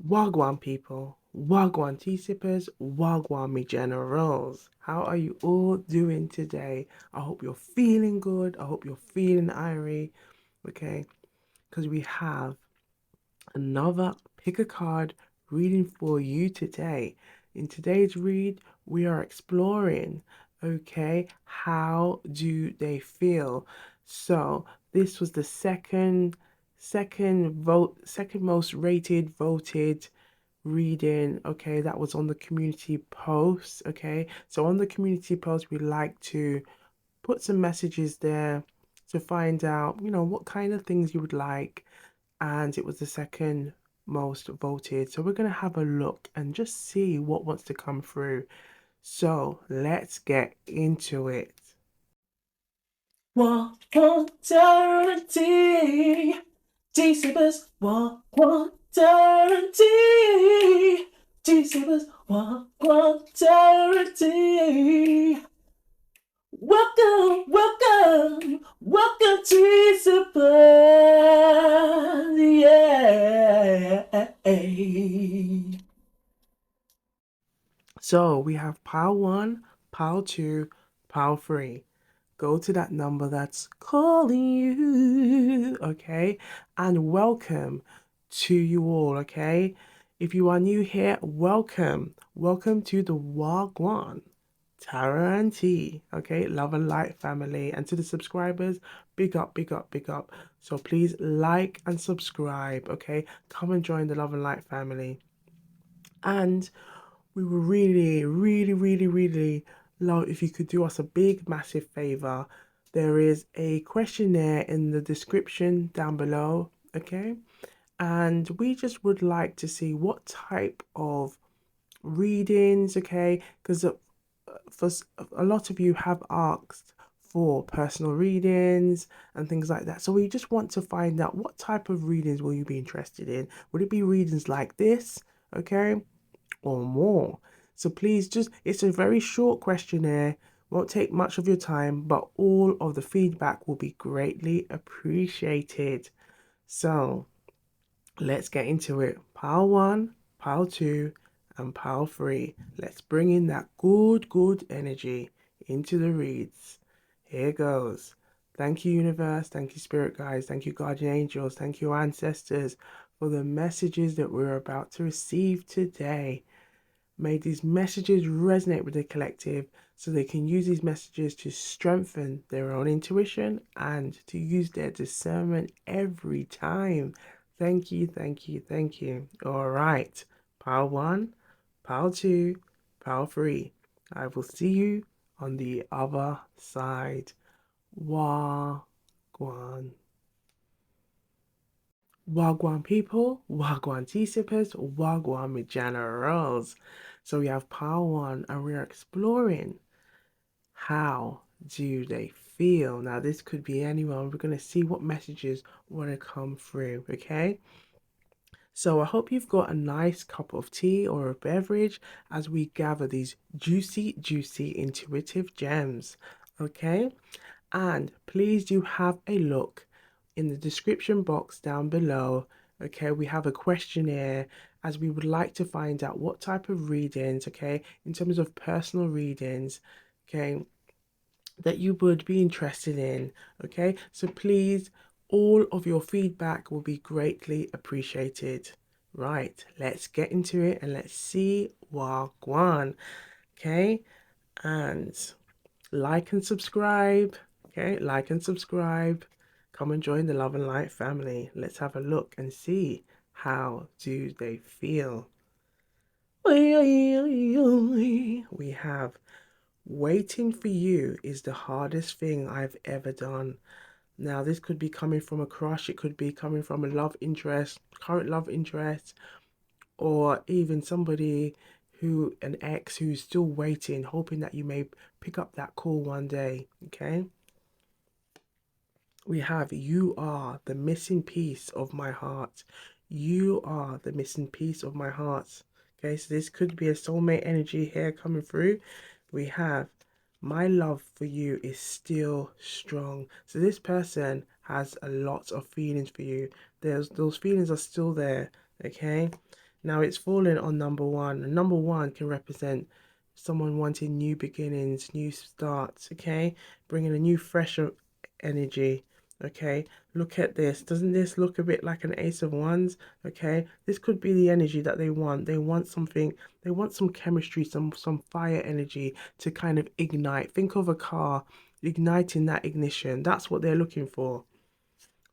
Wagwan people, Wagwan tea sippers, Wagwan me generals. How are you all doing today? I hope you're feeling good. I hope you're feeling irie, okay? Because we have another pick a card reading for you today. In today's read, we are exploring, okay, how do they feel? So this was the second most rated voted reading, okay, that was on the community post, okay. So on the community post, we like to put some messages there to find out, what kind of things you would like, and it was the second most voted. So we're going to have a look and just see what wants to come through. So let's get into it. Guarantee. T-Sippers, guarantee. T-Sippers, guarantee. Welcome, T-Sippers, yeah. So we have pile 1, pile 2, pile 3. Go to that number that's calling you, okay? And welcome to you all, okay? If you are new here, welcome. Welcome to the Wagwan Tarot and Tea, okay? Love and Light family. And to the subscribers, big up, big up, big up. So please like and subscribe, okay? Come and join the Love and Light family. And we would really love if you could do us a big, massive favor. There is a questionnaire in the description down below, okay? And we just would like to see what type of readings, okay? Because for a lot of you have asked for personal readings and things like that. So we just want to find out what type of readings will you be interested in? Would it be readings like this, okay? Or more. So please it's a very short questionnaire, won't take much of your time, but all of the feedback will be greatly appreciated. So let's get into it. Pile 1, pile 2, and pile 3. Let's bring in that good energy into the reads. Here goes. Thank you, universe. Thank you, spirit guides. Thank you, guardian angels. Thank you, ancestors, for the messages that we're about to receive today. May these messages resonate with the collective so they can use these messages to strengthen their own intuition and to use their discernment every time. Thank you, thank you, thank you. All right, pile 1, pile 2, pile 3. I will see you on the other side. Wagwan. Wagwan people, Wagwan tea sippers, Wagwan generals. So we have pile 1 and we are exploring how do they feel. Now this could be anyone. We're going to see what messages want to come through, okay? So I hope you've got a nice cup of tea or a beverage as we gather these juicy, intuitive gems, okay? And please do have a look in the description box down below. Okay, we have a questionnaire as we would like to find out what type of readings, okay, in terms of personal readings, okay, that you would be interested in. Okay, so please, all of your feedback will be greatly appreciated. Right, let's get into it and let's see Wagwan. Okay, and like and subscribe. Okay, like and subscribe. Come and join the Love and Light family. Let's have a look and see how do they feel. We have waiting for you is the hardest thing I've ever done. Now, this could be coming from a crush, it could be coming from a love interest, current love interest, or even somebody an ex who's still waiting, hoping that you may pick up that call one day, okay? We have you are the missing piece of my heart. You are the missing piece of my heart. Okay, so this could be a soulmate energy here coming through. We have my love for you is still strong. So this person has a lot of feelings for you. Those feelings are still there, okay? Now it's fallen on number one. And number one can represent someone wanting new beginnings, new starts, okay? Bringing a new, fresh energy, okay? Look at this. Doesn't this look a bit like an Ace of Wands? Okay? This could be the energy that they want. They want something, they want some chemistry, some fire energy to kind of ignite. Think of a car igniting that ignition. That's what they're looking for.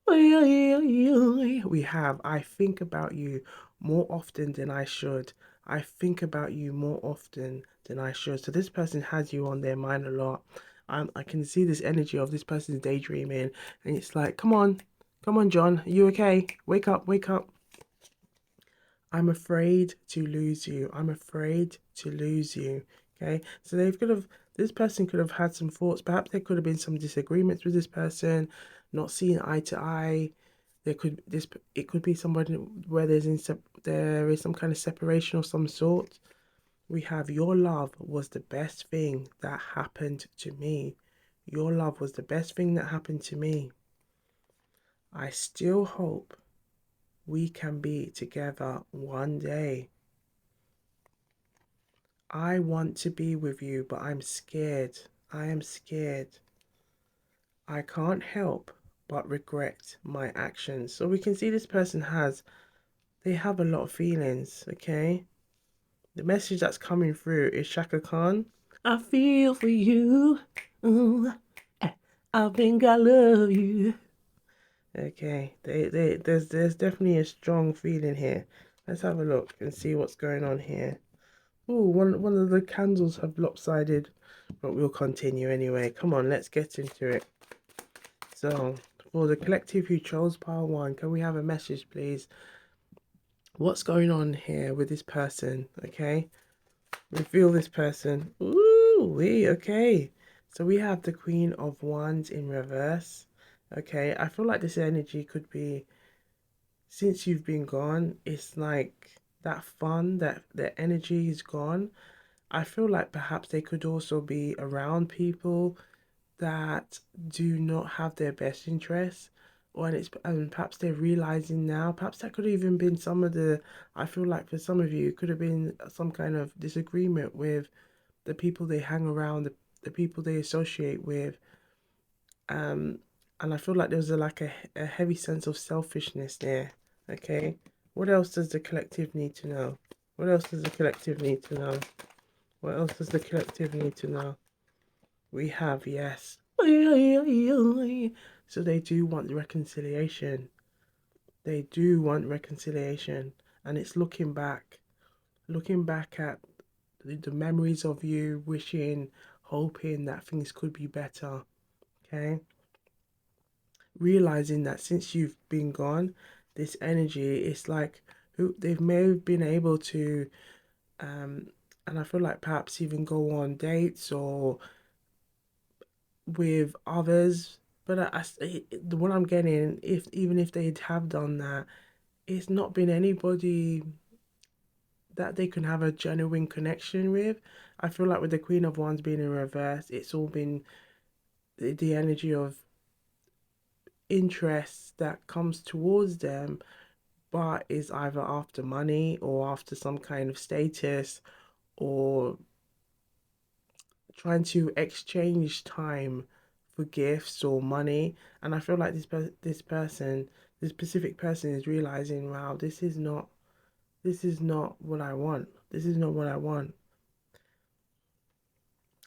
We have, I think about you more often than I should. I think about you more often than I should. So this person has you on their mind a lot. I can see this energy of this person's daydreaming, and it's like, come on, John, are you okay? Wake up, wake up. I'm afraid to lose you. I'm afraid to lose you. Okay, so this person could have had some thoughts. Perhaps there could have been some disagreements with this person, not seeing eye to eye. It could be somebody where there is some kind of separation of some sort. We have your love was the best thing that happened to me. Your love was the best thing that happened to me. I still hope we can be together one day. I want to be with you, but I'm scared. I am scared. I can't help but regret my actions. So we can see this person they have a lot of feelings, okay? The message that's coming through is Shaka Khan. I feel for you. Ooh, I think I love you. Okay, there's definitely a strong feeling here. Let's have a look and see what's going on here. Oh, one of the candles have lopsided, but we'll continue anyway. Come on, let's get into it. So, for the collective who chose pile one, can we have a message, please? What's going on here with this person? Okay, reveal this person. Ooh, okay. So we have the Queen of Wands in reverse. Okay, I feel like this energy could be, since you've been gone, it's like that fun, that the energy is gone. I feel like perhaps they could also be around people that do not have their best interests, or and perhaps they're realizing now. Perhaps that could have even been some of the. I feel like for some of you, it could have been some kind of disagreement with the people they hang around, the people they associate with. Um, and I feel like there was a heavy sense of selfishness there. Okay, what else does the collective need to know? What else does the collective need to know? What else does the collective need to know? We have, yes. So they do want reconciliation. They do want reconciliation. And it's looking back at the memories of you, wishing, hoping that things could be better. Okay? Realizing that since you've been gone, this energy is like they may have been able to, and I feel like perhaps even go on dates or with others. But the one I'm getting, if even if they have done that, it's not been anybody that they can have a genuine connection with. I feel like with the Queen of Wands being in reverse, it's all been the energy of interest that comes towards them, but is either after money or after some kind of status, or trying to exchange time for gifts or money. And I feel like this specific person is realizing, wow, this is not what I want. This is not what I want.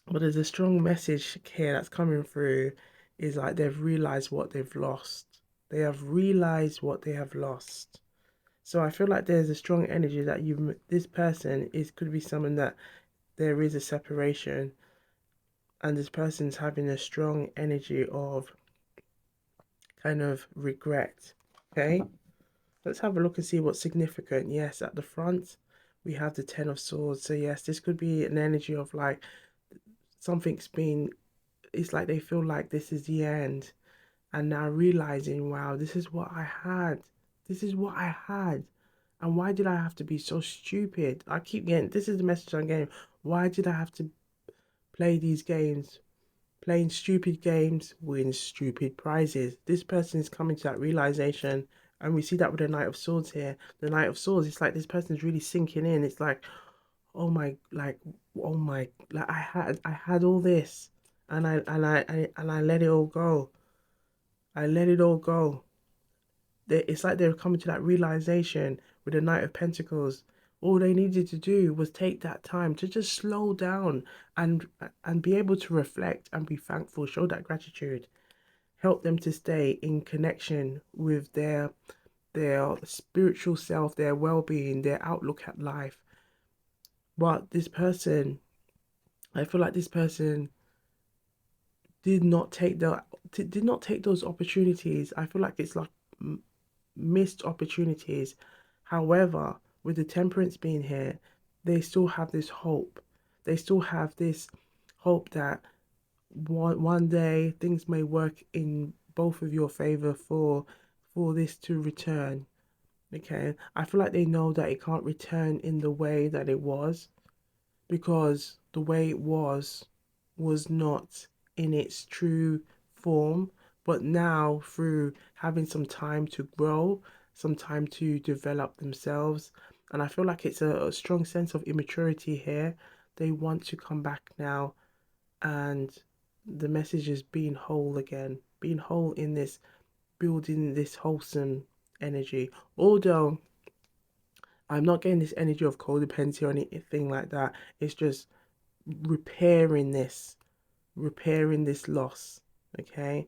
But there's a strong message here that's coming through, is like they've realized what they've lost. They have realized what they have lost. So I feel like there's a strong energy that this person could be someone that there is a separation, and this person's having a strong energy of kind of regret. Okay, let's have a look and see what's significant. Yes, at the front we have the Ten of Swords. So yes, this could be an energy of like something's been, it's like they feel like this is the end, and now realizing, wow, this is what I had. This is what I had. And why did I have to be so stupid? I keep getting, this is the message I'm getting. Why did I have to play these games? Playing stupid games wins stupid prizes. This person is coming to that realization, And we see that with the Knight of Swords here. The Knight of Swords, it's like this person's really sinking in. It's like, oh my, like, oh my, like I had all this, and I let it all go. I let it all go. It's like they're coming to that realization with the Knight of Pentacles. All they needed to do was take that time to just slow down and be able to reflect and be thankful, show that gratitude, help them to stay in connection with their spiritual self, their well-being, their outlook at life. But this person, I feel like this person did not take those opportunities. I feel like it's like missed opportunities. However, with the Temperance being here, they still have this hope. They still have this hope that one day things may work in both of your favor for this to return. Okay, I feel like they know that it can't return in the way that it was, because the way it was not in its true form. But now, through having some time to grow, some time to develop themselves, and I feel like it's a strong sense of immaturity here. They want to come back now, and the message is being whole again, being whole in this, building this wholesome energy. Although I'm not getting this energy of codependency or anything like that. It's just repairing this loss. Okay.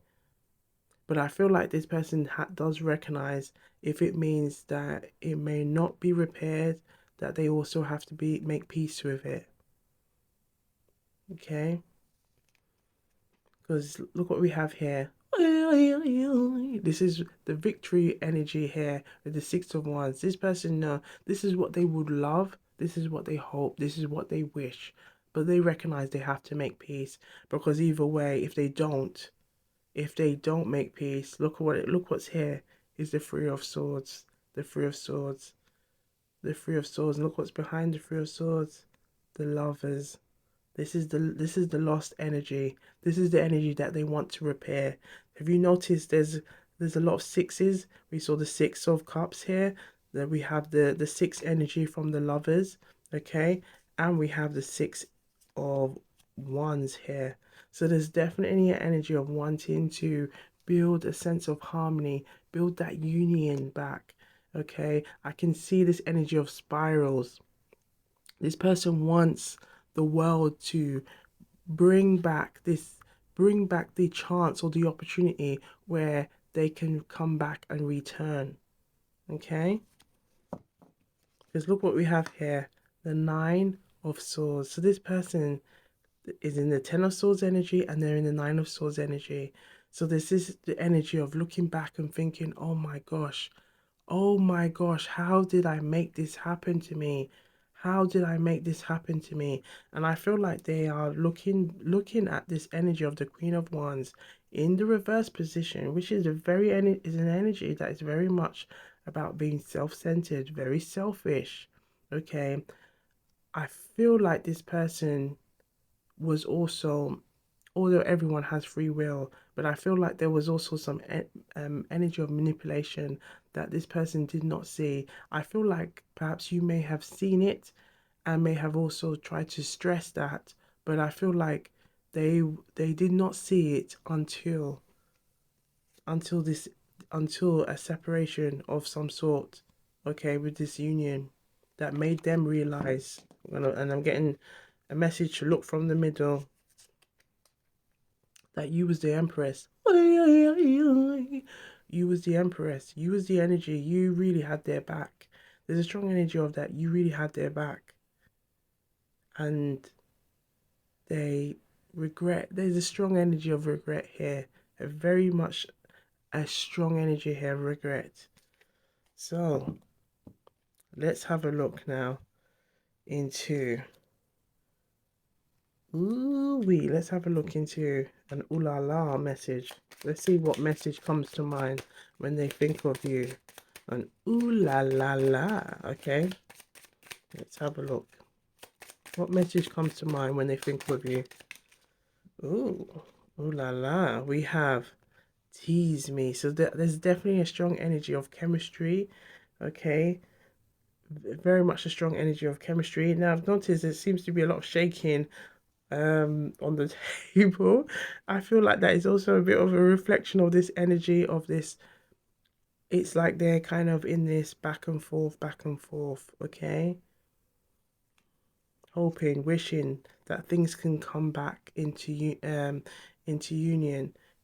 But I feel like this person does recognize, if it means that it may not be repaired, that they also have to make peace with it. Okay. Because look what we have here. This is the victory energy here with the Six of Wands. This person know this is what they would love. This is what they hope. This is what they wish. But they recognize they have to make peace, because either way, if they don't make peace, look what's here is the Three of Swords. The Three of Swords. The Three of Swords. And look what's behind the Three of Swords. The Lovers. This is the lost energy. This is the energy that they want to repair. Have you noticed there's a lot of sixes? We saw the Six of Cups here. Then we have the six energy from the Lovers, okay? And we have the Six of Wands here. So there's definitely an energy of wanting to build a sense of harmony, build that union back, okay? I can see this energy of spirals. This person wants the world to bring back the chance or the opportunity where they can come back and return. Okay? Because look what we have here. The Nine of Swords. So this person is in the Ten of Swords energy, and they're in the Nine of Swords energy. So this is the energy of looking back and thinking, oh my gosh, how did I make this happen to me? How did I make this happen to me? And I feel like they are looking at this energy of the Queen of Wands in the reverse position, which is an energy that is very much about being self-centered, very selfish. Okay, I feel like this person was also, although everyone has free will, but I feel like there was also some energy of manipulation that this person did not see. I feel like perhaps you may have seen it and may have also tried to stress that, but I feel like they did not see it until this until a separation of some sort, okay, with this union that made them realize. And I'm getting a message to look from the middle, that you was the Empress. You was the Empress. You was the energy. You really had their back. There's a strong energy of that. You really had their back. And they regret. There's a strong energy of regret here. Very much a strong energy here of regret. So let's have a look now into let's have a look into an ooh la la message. Let's see what message comes to mind when they think of you. An ooh la la la. Okay, let's have a look. What message comes to mind when they think of you? Ooh la la. We have Tease me. So there's definitely a strong energy of chemistry. Okay, very much a strong energy of chemistry. Now I've noticed there seems to be a lot of shaking on the table. I feel like that is also a bit of a reflection of this energy of this. It's like they're kind of in this back and forth, okay? Hoping, wishing that things can come back into union,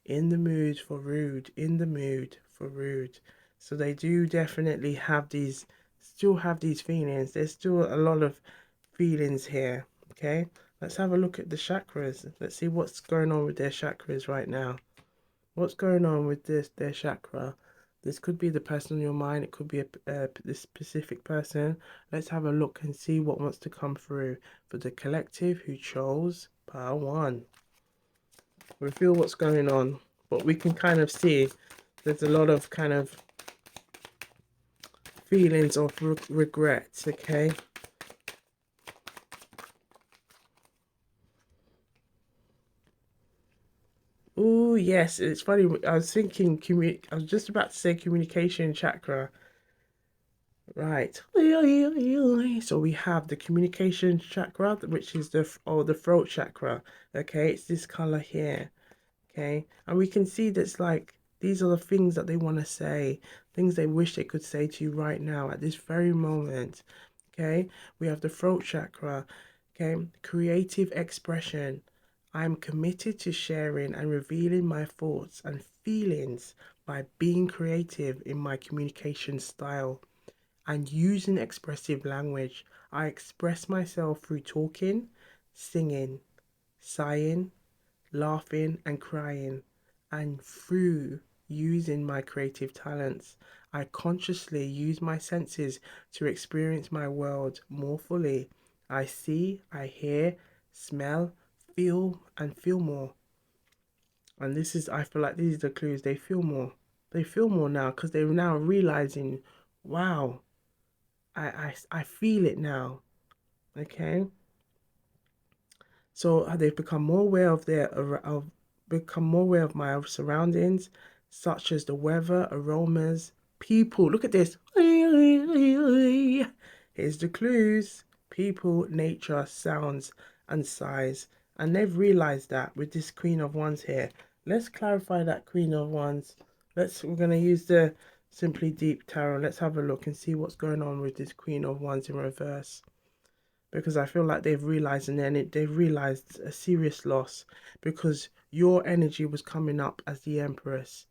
in the mood for rude, in the mood for rude. So they do definitely have these, still have these feelings. There's still a lot of feelings here, okay? Let's have a look at the chakras. Let's see what's going on with their chakras right now. What's going on with their chakra? This could be the person on your mind. It could be this specific person. Let's have a look and see what wants to come through for the collective who chose pile one. Reveal what's going on, but we can kind of see there's a lot of kind of feelings of regret. Okay. Oh yes, it's funny. I was thinking I was just about to say communication chakra. Right. So we have the communication chakra, which is the throat chakra. Okay, it's this color here. Okay, and we can see that's like these are the things that they want to say, things they wish they could say to you right now at this very moment. Okay, we have the throat chakra. Okay, creative expression. I'm committed to sharing and revealing my thoughts and feelings by being creative in my communication style and using expressive language. I express myself through talking, singing, sighing, laughing, and crying, and through using my creative talents. I consciously use my senses to experience my world more fully. I see, I hear, smell, feel, and feel more. And this is, I feel like these are the clues. They feel more. They feel more now because they're now realizing, wow, I feel it now. Okay, so they've become more aware of become more aware of my surroundings, such as the weather, aromas, people. Look at this. Here's the clues: people, nature, sounds, and size. And they've realized that with this Queen of Wands here. Let's clarify that Queen of Wands. We're gonna use the Simply Deep Tarot. Let's have a look and see what's going on with this Queen of Wands in reverse, because I feel like they've realized, and then they've realized a serious loss because your energy was coming up as the Empress.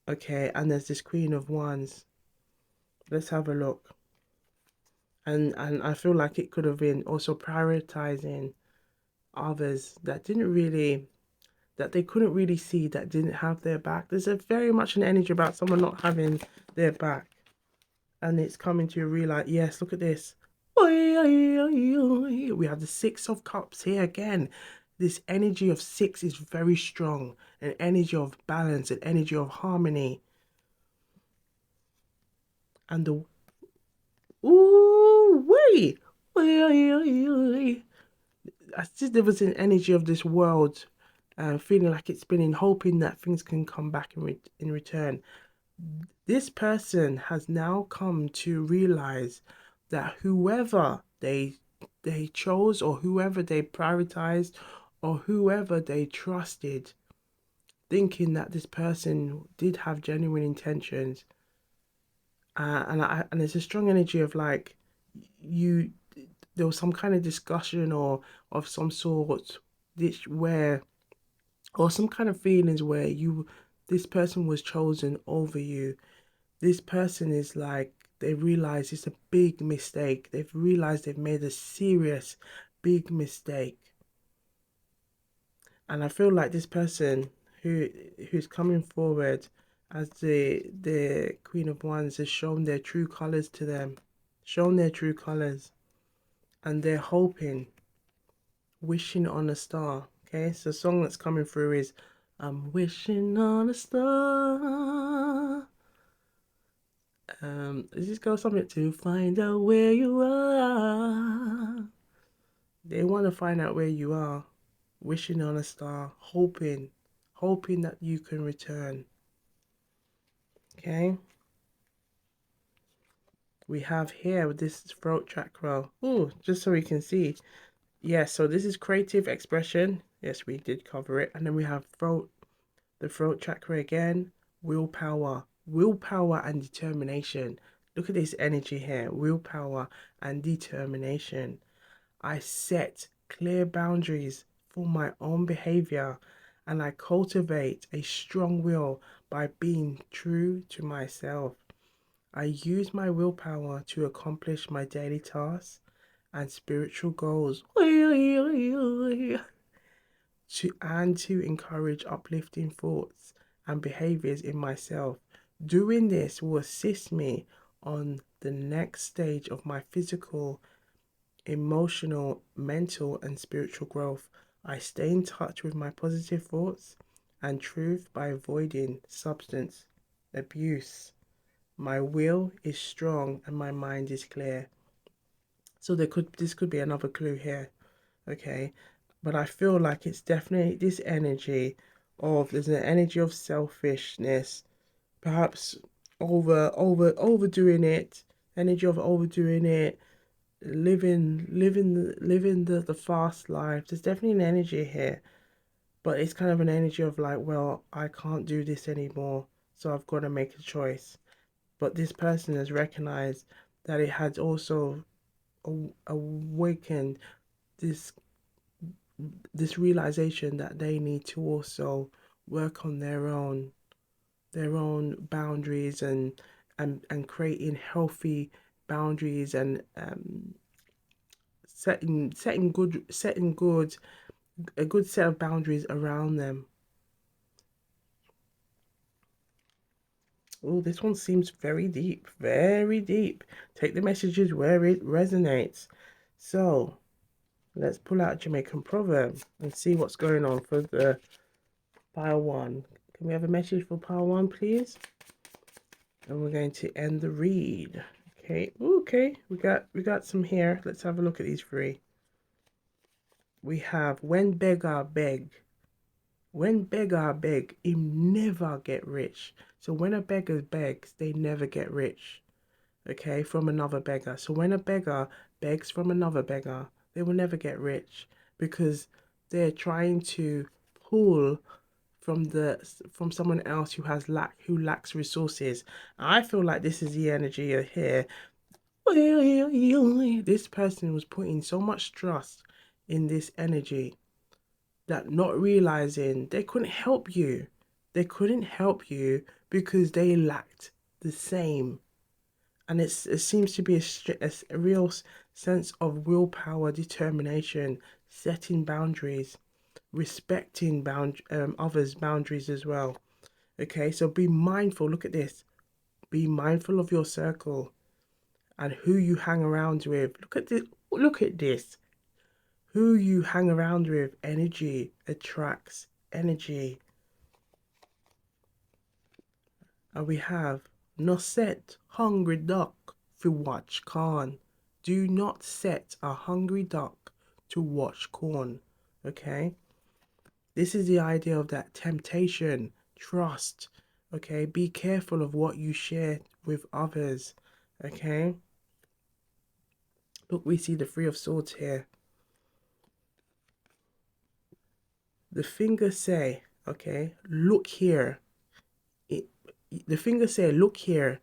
Okay, and there's this Queen of Wands. Let's have a look. And I feel like it could have been also prioritizing others that they couldn't really see, that didn't have their back. There's a very much an energy about someone not having their back. And it's coming to realize, yes, look at this. We have the Six of Cups here again. This energy of six is very strong, an energy of balance, an energy of harmony. And the ooh wait, as if there was an energy of this world, feeling like it's spinning, hoping that things can come back in return. This person has now come to realize that whoever they chose, or whoever they prioritized, or whoever they trusted, thinking that this person did have genuine intentions, and there's a strong energy of like you there was some kind of discussion or of some sort, this where, or some kind of feelings where this person was chosen over you. This person is like, they realize it's a big mistake. They've realized they've made a serious big mistake. And I feel like this person who's coming forward as the Queen of Wands has shown their true colors to them. Shown their true colors. And they're hoping, wishing on a star. Okay, so the song that's coming through is I'm wishing on a star. This just goes something to find out where you are. They want to find out where you are, wishing on a star, hoping, hoping that you can return. Okay. We have here with this throat chakra. Oh, just so we can see. Yeah, so this is creative expression. Yes, we did cover it. And then we have the throat chakra again. Willpower and determination. Look at this energy here. Willpower and determination. I set clear boundaries for my own behavior, and I cultivate a strong will by being true to myself. I use my willpower to accomplish my daily tasks and spiritual goals to encourage uplifting thoughts and behaviors in myself. Doing this will assist me on the next stage of my physical, emotional, mental, and spiritual growth. I stay in touch with my positive thoughts and truth by avoiding substance abuse. My will is strong and my mind is clear. So this could be another clue here, okay? But I feel like it's definitely this energy of there's an energy of selfishness, perhaps overdoing it, energy of overdoing it, living the fast life. There's definitely an energy here, but it's kind of an energy of like, well, I can't do this anymore, so I've got to make a choice. But this person has recognized that it has also awakened this this realization that they need to also work on their own boundaries and creating healthy boundaries and setting a good set of boundaries around them. Oh, this one seems very deep, very deep. Take the messages where it resonates. So let's pull out Jamaican proverb and see what's going on for the pile one. Can we have a message for pile one, please? And we're going to end the read. Okay. Okay. We got some here. Let's have a look at these three. We have when beggar beg. When beggar beg, him never get rich. So when a beggar begs, they never get rich. Okay, from another beggar. So when a beggar begs from another beggar, they will never get rich because they're trying to pull from someone else who lacks resources. I feel like this is the energy here. This person was putting so much trust in this energy that not realizing they couldn't help you. They couldn't help you because they lacked the same. And it seems to be a real sense of willpower, determination, setting boundaries, respecting others' boundaries as well. Okay, so be mindful. Look at this. Be mindful of your circle and who you hang around with. Look at this. Look at this. Who you hang around with, energy attracts energy. And we have no set hungry duck to watch corn. Do not set a hungry duck to watch corn. Okay? This is the idea of that temptation, trust. Okay? Be careful of what you share with others. Okay? Look, we see the Three of Swords here. The fingers say, okay, look here. The fingers say, look here.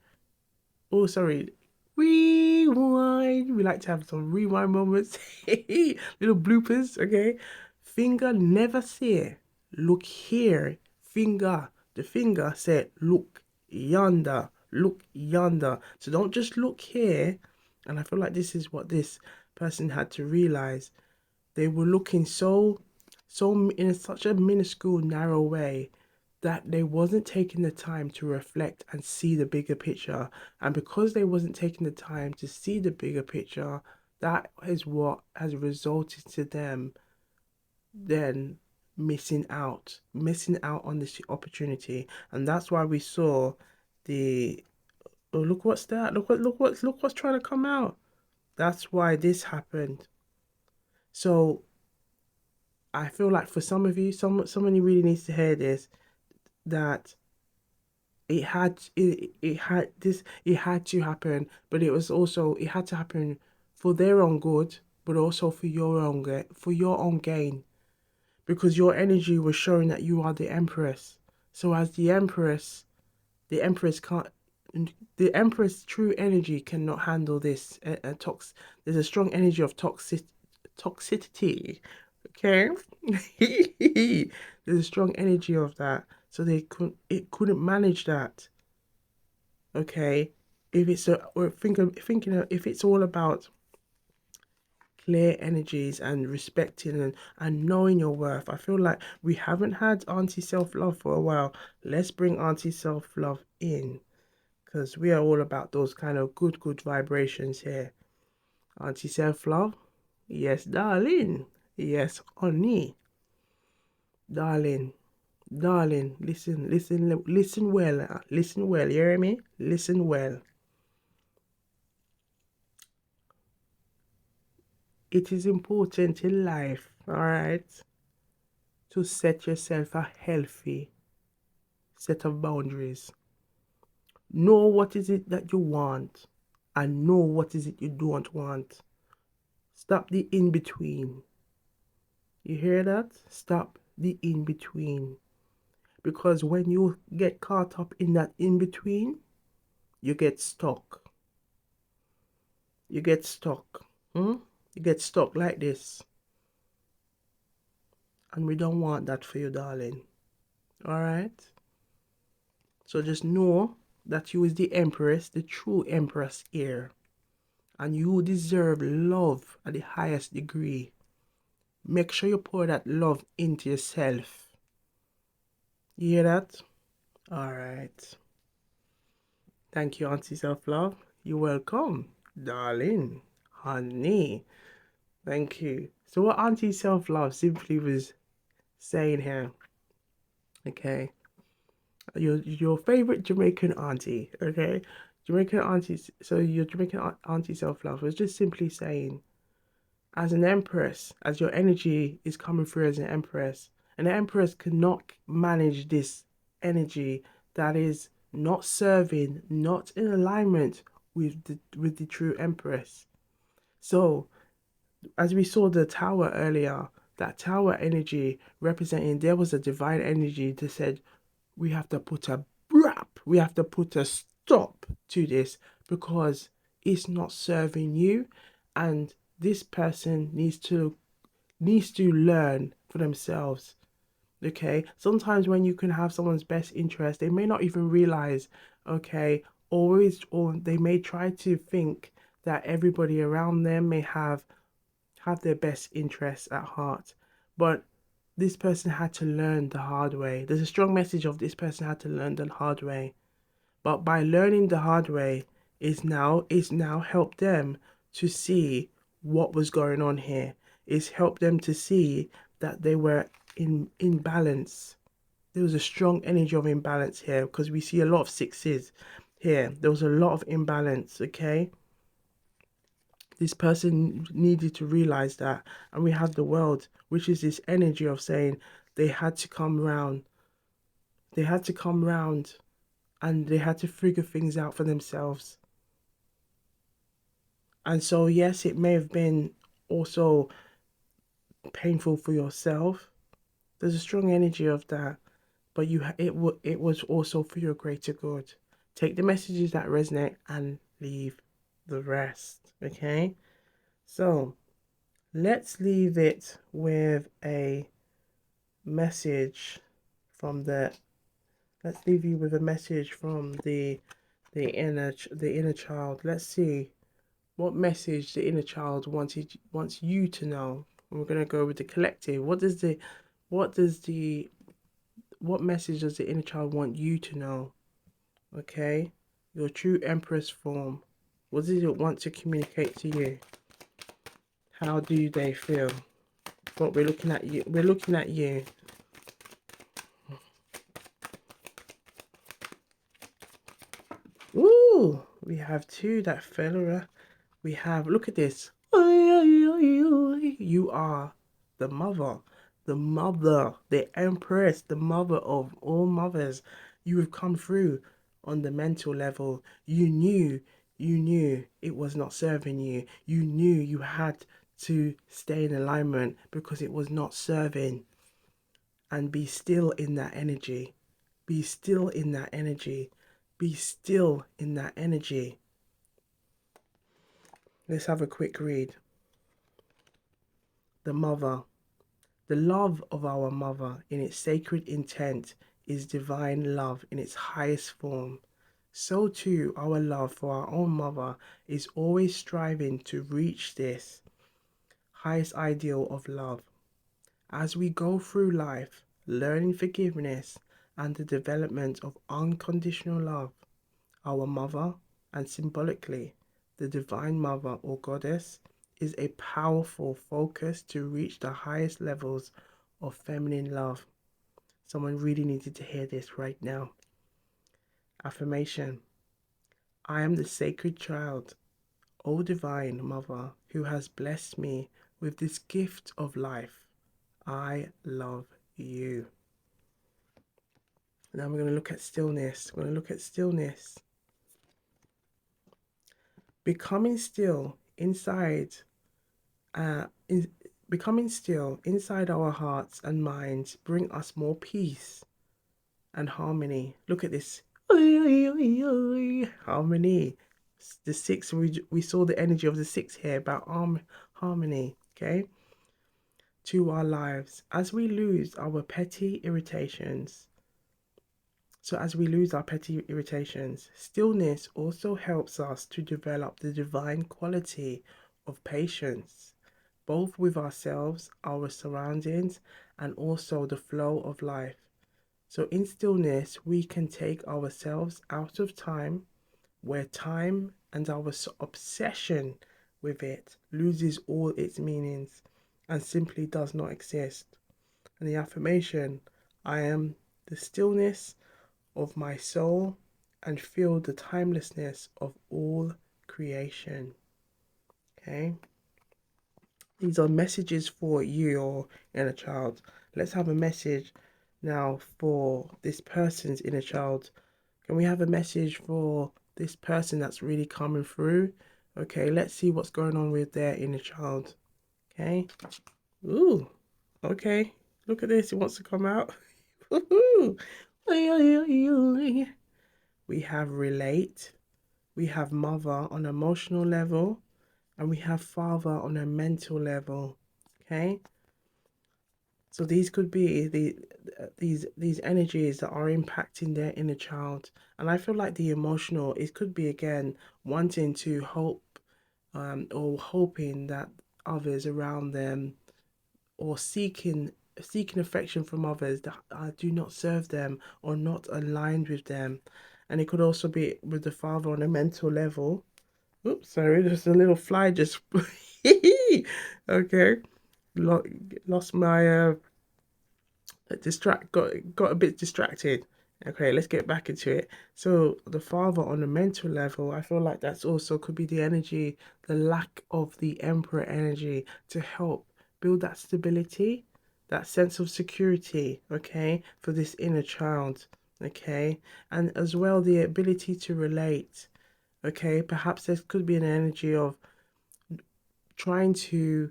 Oh, sorry. Rewind. We like to have some rewind moments. Little bloopers, okay? Finger never say, look here. Finger. The finger said, look yonder. Look yonder. So don't just look here. And I feel like this is what this person had to realize. They were looking so in such a minuscule, narrow way that they wasn't taking the time to reflect and see the bigger picture. And because they wasn't taking the time to see the bigger picture, that is what has resulted to them then missing out on this opportunity. And that's why we saw the oh, look what's that, look what's trying to come out. That's why this happened. So I feel like for some of you, somebody really needs to hear this, that it had to happen, but it had to happen for their own good, but also for your own gain, because your energy was showing that you are the Empress. So as the Empress can't, the Empress true energy cannot handle this. There's a strong energy of toxicity. Okay, there's a strong energy of that. So it couldn't manage that. Okay, if it's if it's all about clear energies and respecting and knowing your worth. I feel like we haven't had Auntie Self Love for a while. Let's bring Auntie Self Love in, because we are all about those kind of good vibrations here. Auntie Self Love, yes, darling, yes, honey, darling, darling. Listen well, listen well. You hear me? Listen well. It is important in life, all right, to set yourself a healthy set of boundaries. Know what is it that you want and know what is it you don't want. Stop the in between. You hear that? Stop the in between. Because when you get caught up in that in between, you get stuck. You get stuck. You get stuck like this. And we don't want that for you, darling. Alright? So just know that you is the Empress, the true Empress here. And you deserve love at the highest degree. Make sure you pour that love into yourself. You hear that? Alright. Thank you, Auntie Self Love. You're welcome, darling, honey. Thank you. So what Auntie Self Love simply was saying here, okay? Your favorite Jamaican auntie, okay? Jamaican aunties. So your Jamaican Auntie Self Love was just simply saying, as an empress, as your energy is coming through as an empress cannot manage this energy that is not serving, not in alignment with the true empress. So as we saw the tower earlier, that tower energy representing, there was a divine energy that said we have to put a wrap, we have to put a stop to this because it's not serving you, and this person needs to learn for themselves. Okay, sometimes when you can have someone's best interest, they may not even realize, okay, or they may try to think that everybody around them may have their best interests at heart, but this person had to learn the hard way. There's a strong message of this person had to learn the hard way. But by learning the hard way is now helped them to see what was going on here. It's helped them to see that they were in balance. There was a strong energy of imbalance here because we see a lot of sixes here. There was a lot of imbalance, okay? This person needed to realize that, and we have the world, which is this energy of saying they had to come round. They had to come round and they had to figure things out for themselves. And so, yes, it may have been also painful for yourself. There's a strong energy of that, but it was also for your greater good. Take the messages that resonate and leave the rest, okay? So, let's leave it with a message from the let's leave you with a message from the inner child. Let's see what message the inner child wants you to know. And we're gonna go with the collective. What message does the inner child want you to know? Okay, your true empress form. What does it want to communicate to you? How do they feel? What we're looking at you. We're looking at you. Ooh, we have two that fella. We have, look at this. You are the mother. the mother, the empress, the mother of all mothers. You have come through on the mental level. You knew it was not serving you. You knew you had to stay in alignment because it was not serving. And be still in that energy. Be still in that energy. Be still in that energy. Let's have a quick read. The mother. The love of our mother in its sacred intent is divine love in its highest form. So too our love for our own mother is always striving to reach this highest ideal of love. As we go through life, learning forgiveness and the development of unconditional love, our mother, and symbolically, the Divine Mother or Goddess, is a powerful focus to reach the highest levels of feminine love. Someone really needed to hear this right now. Affirmation: I am the sacred child, O Divine Mother, who has blessed me with this gift of life. I love you. Now we're going to look at stillness. We're going to look at stillness. Becoming still inside becoming still inside our hearts and minds bring us more peace and harmony. Look at this. Harmony. The six, we saw the energy of the six here about harmony, okay? To our lives. As we lose our petty irritations, stillness also helps us to develop the divine quality of patience, both with ourselves, our surroundings, and also the flow of life. So in stillness, we can take ourselves out of time, where time and our obsession with it loses all its meanings and simply does not exist. And the affirmation: I am the stillness of my soul and feel the timelessness of all creation. Okay? These are messages for you, your inner child. Let's have a message now for this person's inner child. Can we have a message for this person that's really coming through? Okay, let's see what's going on with their inner child. Okay. Ooh, okay. Look at this. It wants to come out. We have relate. We have mother on an emotional level. And we have father on a mental level. Okay. So these could be these energies that are impacting their inner child. And I feel like the emotional, it could be again wanting to hope or hoping that others around them, or seeking affection from others that do not serve them or not aligned with them. And it could also be with the father on a mental level. Oops, sorry, just a little fly just okay. Lost my got a bit distracted. Okay, let's get back into it. So the father on a mental level, I feel like that's also could be the energy, the lack of the emperor energy to help build that stability, that sense of security, okay, for this inner child, okay, and as well the ability to relate, okay. Perhaps there could be an energy of trying to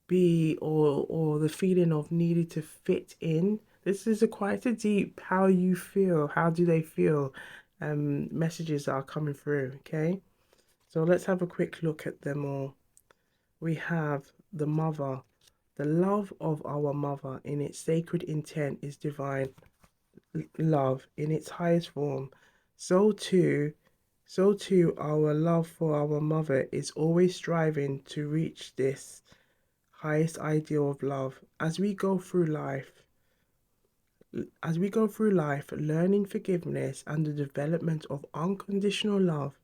be, or the feeling of needing to fit in. This is a quite a deep how you feel, how do they feel, messages that are coming through. Okay, so let's have a quick look at them all. We have the mother. The love of our mother in its sacred intent is divine love in its highest form. So too our love for our mother is always striving to reach this highest ideal of love. As we go through life, learning forgiveness and the development of unconditional love,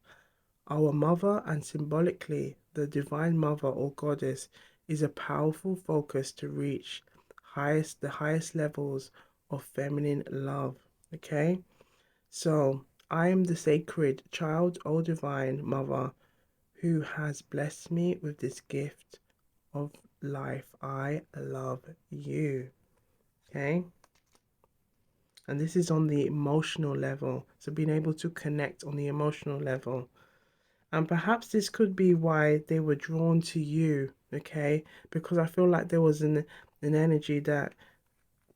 our mother, and symbolically the divine mother or goddess, is a powerful focus to reach the highest levels of feminine love. Okay? So I am the sacred child, O divine mother, who has blessed me with this gift of life. I love you. Okay. And this is on the emotional level. So being able to connect on the emotional level. And perhaps this could be why they were drawn to you, okay? Because I feel like there was an energy that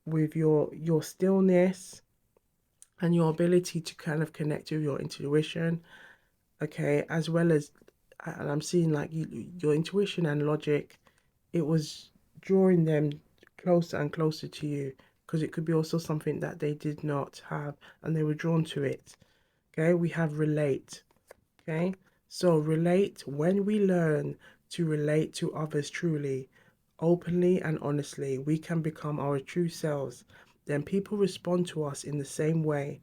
with your stillness and your ability to kind of connect with your intuition, okay, as well as, and I'm seeing like your intuition and logic, it was drawing them closer and closer to you, because it could be also something that they did not have and they were drawn to it. Okay, we have relate. Okay, so relate, when we learn to relate to others truly, openly and honestly, we can become our true selves. Then people respond to us in the same way,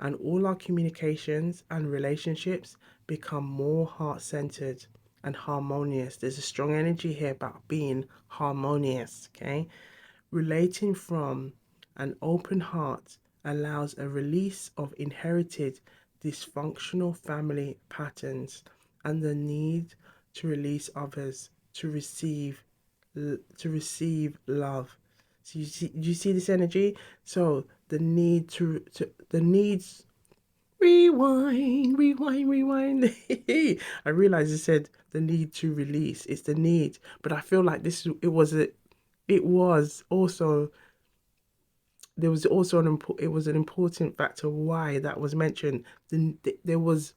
and all our communications and relationships become more heart centered and harmonious. There's a strong energy here about being harmonious, okay? Relating from an open heart allows a release of inherited dysfunctional family patterns and the need to release others to receive love. So you see this energy? So the need to the needs rewind. I realized it said the need to release. It's the need, but I feel like it was also there was also it was an important factor why that was mentioned. There was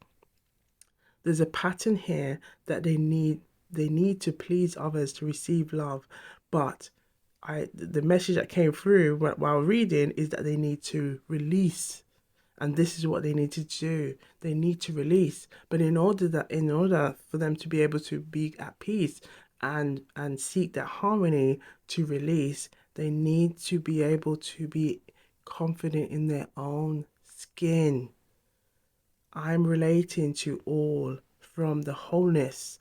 there's a pattern here that they need to please others to receive love, but the message that came through while reading is that they need to release, and this is what they need to do. They need to release, but in order for them to be able to be at peace and seek that harmony to release, they need to be able to be confident in their own skin. I'm relating to all from the wholeness.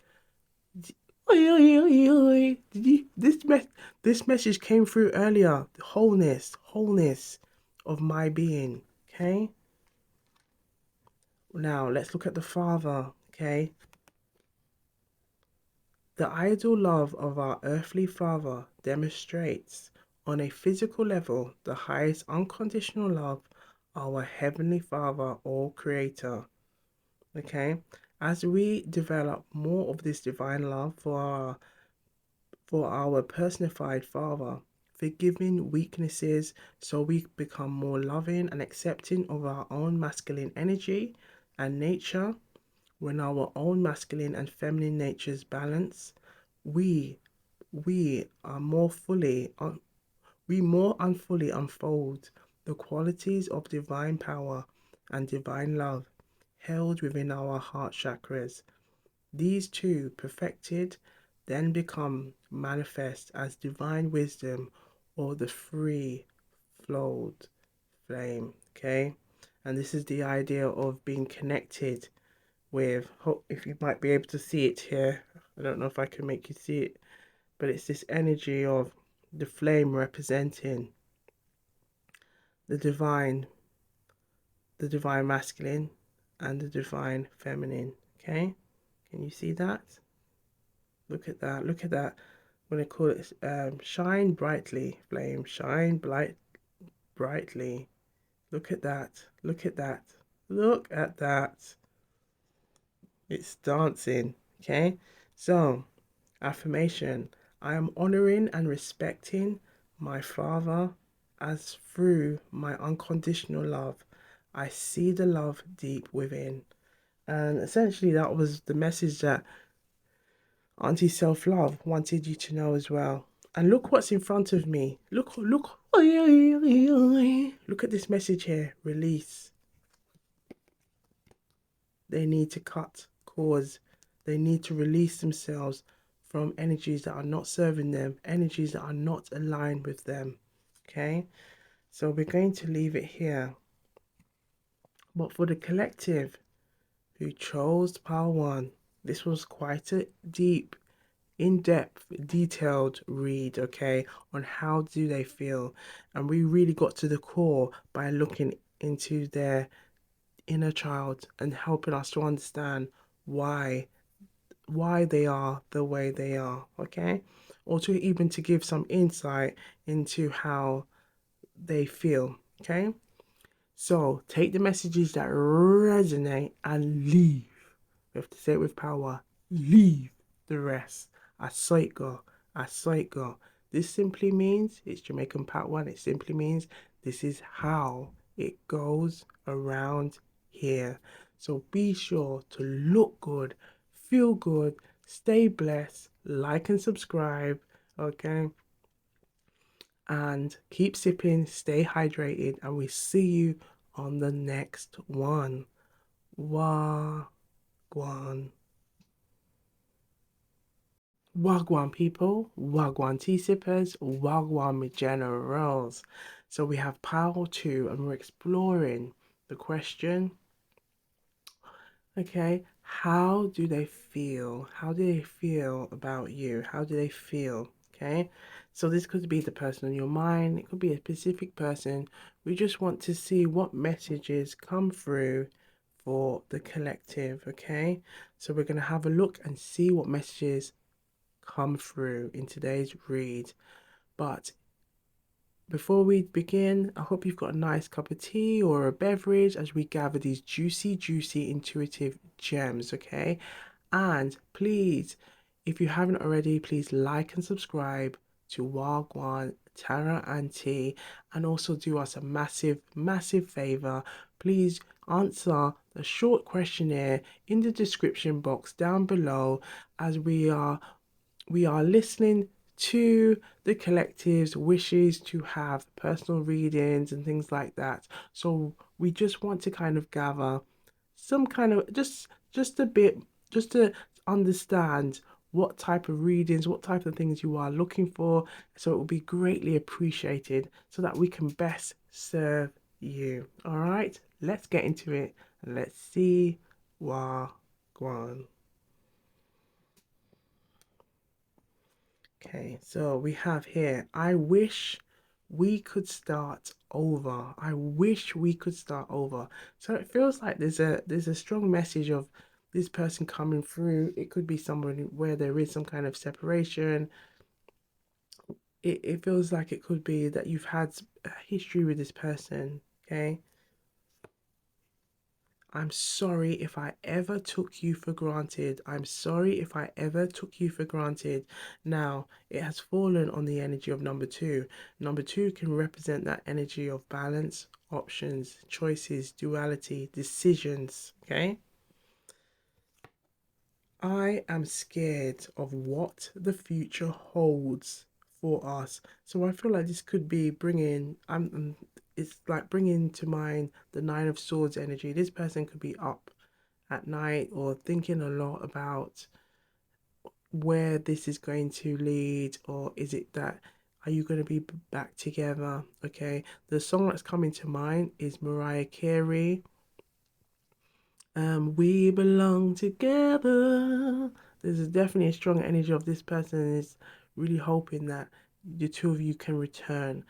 This message came through earlier. The wholeness of my being. Okay. Now let's look at the Father. Okay. The ideal love of our earthly Father demonstrates on a physical level the highest unconditional love our Heavenly Father or Creator. Okay, as we develop more of this divine love for our personified Father, forgiving weaknesses so we become more loving and accepting of our own masculine energy and nature. When our own masculine and feminine natures balance, we we are more fully we more and fully unfold the qualities of divine power and divine love held within our heart chakras. These two, perfected, then become manifest as divine wisdom or the free flowed flame. Okay, and this is the idea of being connected with, if you might be able to see it here, I don't know if I can make you see it, but it's this energy of the flame representing the divine masculine and the divine feminine. Okay, can you see that? Look at that, look at that. I'm going to call it shine brightly flame, shine brightly. Look at that, look at that, look at that. It's dancing. Okay, so affirmation: I am honoring and respecting my Father as through my unconditional love I see the love deep within. And essentially that was the message that Auntie Self Love wanted you to know as well. And look what's in front of me. Look at this message here. Release. They need to cut cords. They need to release themselves from energies that are not serving them, energies that are not aligned with them. Okay, so we're going to leave it here. But for the collective who chose Pile 1, this was quite a deep, in-depth, detailed read, okay, on how do they feel. And we really got to the core by looking into their inner child and helping us to understand why they are the way they are. Okay, or to even to give some insight into how they feel. Okay, so take the messages that resonate and leave. We have to say it with power. Leave the rest. I saw it go. I saw it go. This simply means, it's Jamaican Part 1. It simply means this is how it goes around here. So be sure to look good, feel good, stay blessed, like and subscribe. Okay. And keep sipping, stay hydrated, and we see you on the next one. Wagwan. Wagwan people, Wagwan tea sippers, Wagwan generals. So we have pile 2 and we're exploring the question, okay, how do they feel? How do they feel about you? How do they feel? Okay, so this could be the person on your mind, it could be a specific person. We just want to see what messages come through for the collective. Okay, so we're going to have a look and see what messages come through in today's read. But before we begin, I hope you've got a nice cup of tea or a beverage as we gather these juicy, intuitive gems, okay? And please, if you haven't already, please like and subscribe to Wagwan Tarot and Tea, and also do us a massive favor. Please answer the short questionnaire in the description box down below, as we are listening to the collective's wishes to have personal readings and things like that. So we just want to kind of gather some kind of just a bit, just to understand what type of readings, what type of things you are looking for. So it will be greatly appreciated so that we can best serve you. All right, let's get into it. Let's see what going. Okay, so we have here, I wish we could start over. I wish we could start over. So it feels like there's a strong message of this person coming through. It could be someone where there is some kind of separation. It feels like it could be that you've had a history with this person. Okay, I'm sorry if I ever took you for granted. I'm sorry if I ever took you for granted. Now, it has fallen on the energy of number 2. Number 2 can represent that energy of balance, options, choices, duality, decisions. Okay? I am scared of what the future holds for us. So I feel like this could be bringing, it's like bringing to mind the Nine of Swords energy. This person could be up at night or thinking a lot about where this is going to lead, or is it that, are you going to be back together? Okay, the song that's coming to mind is Mariah Carey, We Belong Together. There's definitely a strong energy of this person is really hoping that the two of you can return.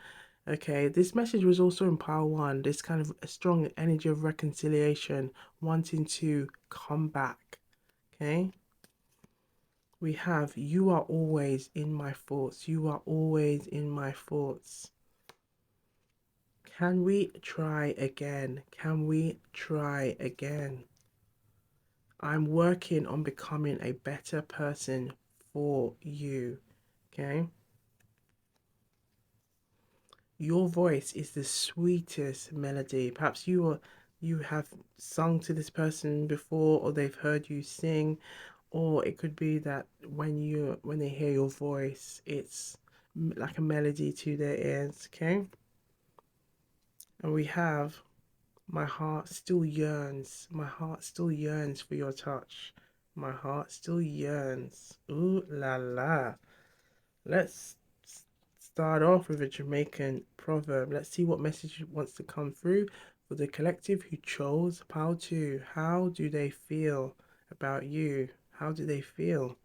Okay, this message was also in pile 1, this kind of a strong energy of reconciliation, wanting to come back. Okay, we have, you are always in my thoughts. You are always in my thoughts. Can we try again? Can we try again? I'm working on becoming a better person for you. Okay. Your voice is the sweetest melody. Perhaps you have sung to this person before, or they've heard you sing, or it could be that when they hear your voice, it's like a melody to their ears. Okay. And we have, my heart still yearns. My heart still yearns for your touch. My heart still yearns. Ooh la la. Let's start off with a Jamaican proverb. Let's see what message wants to come through for the collective who chose pile 2. How do they feel about you? How do they feel?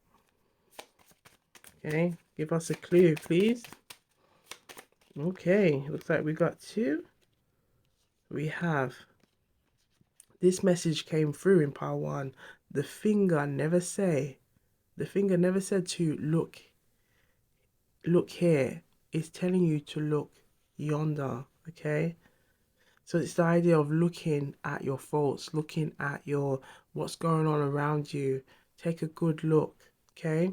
Okay, give us a clue, please. Okay, looks like we got 2. We have, this message came through in pile 1. The finger never said to look look here. It's telling you to look yonder, okay? So it's the idea of looking at your faults, looking at your what's going on around you. Take a good look, okay?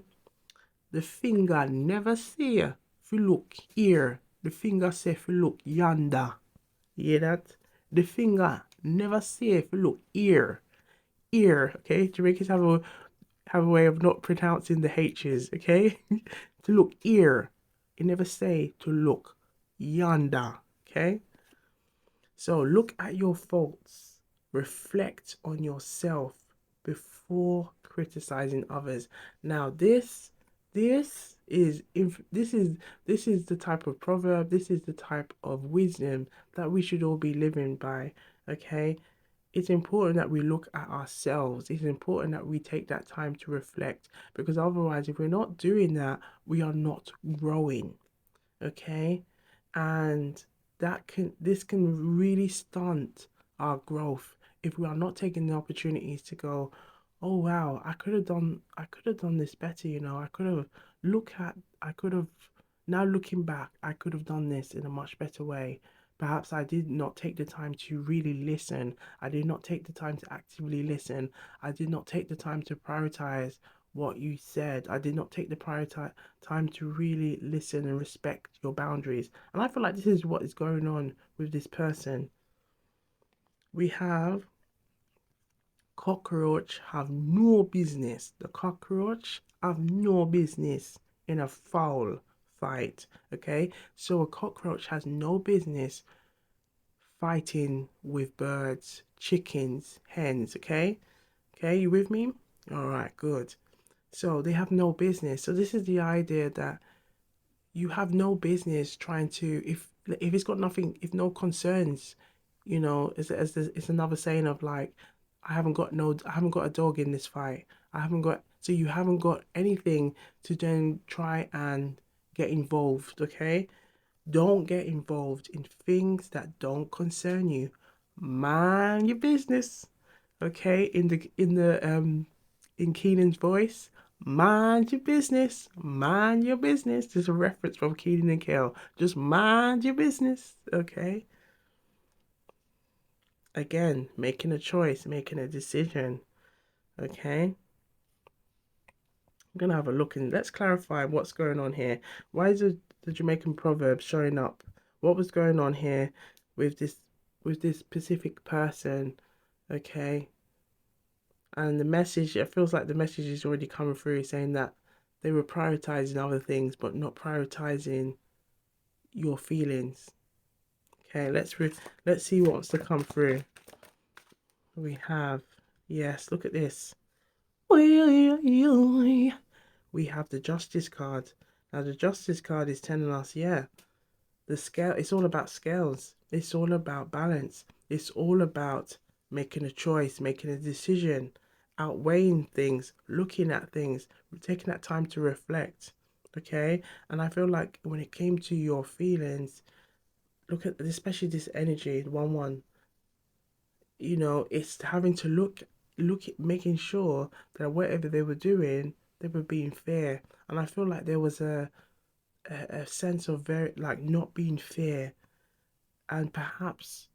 The finger never say if you look here. The finger say if you look yonder. You hear that? The finger never say if you look here. Here, okay? Jamaicans have a way of not pronouncing the H's, okay? To look here. It never say to look yonder, okay? So look at your faults, reflect on yourself before criticizing others. Now this is the type of proverb, this is the type of wisdom that we should all be living by, okay? It's important that we look at ourselves. It's important that we take that time to reflect, because otherwise if we're not doing that, we are not growing, okay? And this can really stunt our growth if we are not taking the opportunities to go, oh wow, I could have done this better, you know. I could have now looking back, I could have done this in a much better way. Perhaps I did not take the time to really listen. I did not take the time to actively listen. I did not take the time to prioritize what you said. I did not take the time to really listen and respect your boundaries. And I feel like this is what is going on with this person. We have cockroach have no business. The cockroach have no business in a foul fight. Okay, so a cockroach has no business fighting with birds, chickens, hens. Okay, you with me? All right, good. So they have no business. So this is the idea that you have no business trying to, if it's got nothing, if no concerns, you know, it's another saying of like, I haven't got a dog in this fight. I haven't got, so you haven't got anything to then try and get involved, okay? Don't get involved in things that don't concern you. Mind your business. Okay, in Keenan's voice, mind your business. Mind your business. There's a reference from Keenan and Kel. Just mind your business. Okay. Again, making a choice, making a decision. Okay. I'm gonna have a look and let's clarify what's going on here. Why is the Jamaican proverb showing up? What was going on here with this specific person? Okay, and the message, it feels like the message is already coming through saying that they were prioritizing other things but not prioritizing your feelings. Okay, let's see what's to come through. We have, yes, look at this. We have the Justice card. Now the Justice card is telling us, yeah, the scale, it's all about scales. It's all about balance. It's all about making a choice, making a decision, outweighing things, looking at things, taking that time to reflect. Okay? And I feel like when it came to your feelings, look at especially this energy, the 1-1, you know, it's having to look at making sure that whatever they were doing, they were being fair. And I feel like there was a sense of very like not being fair, and perhaps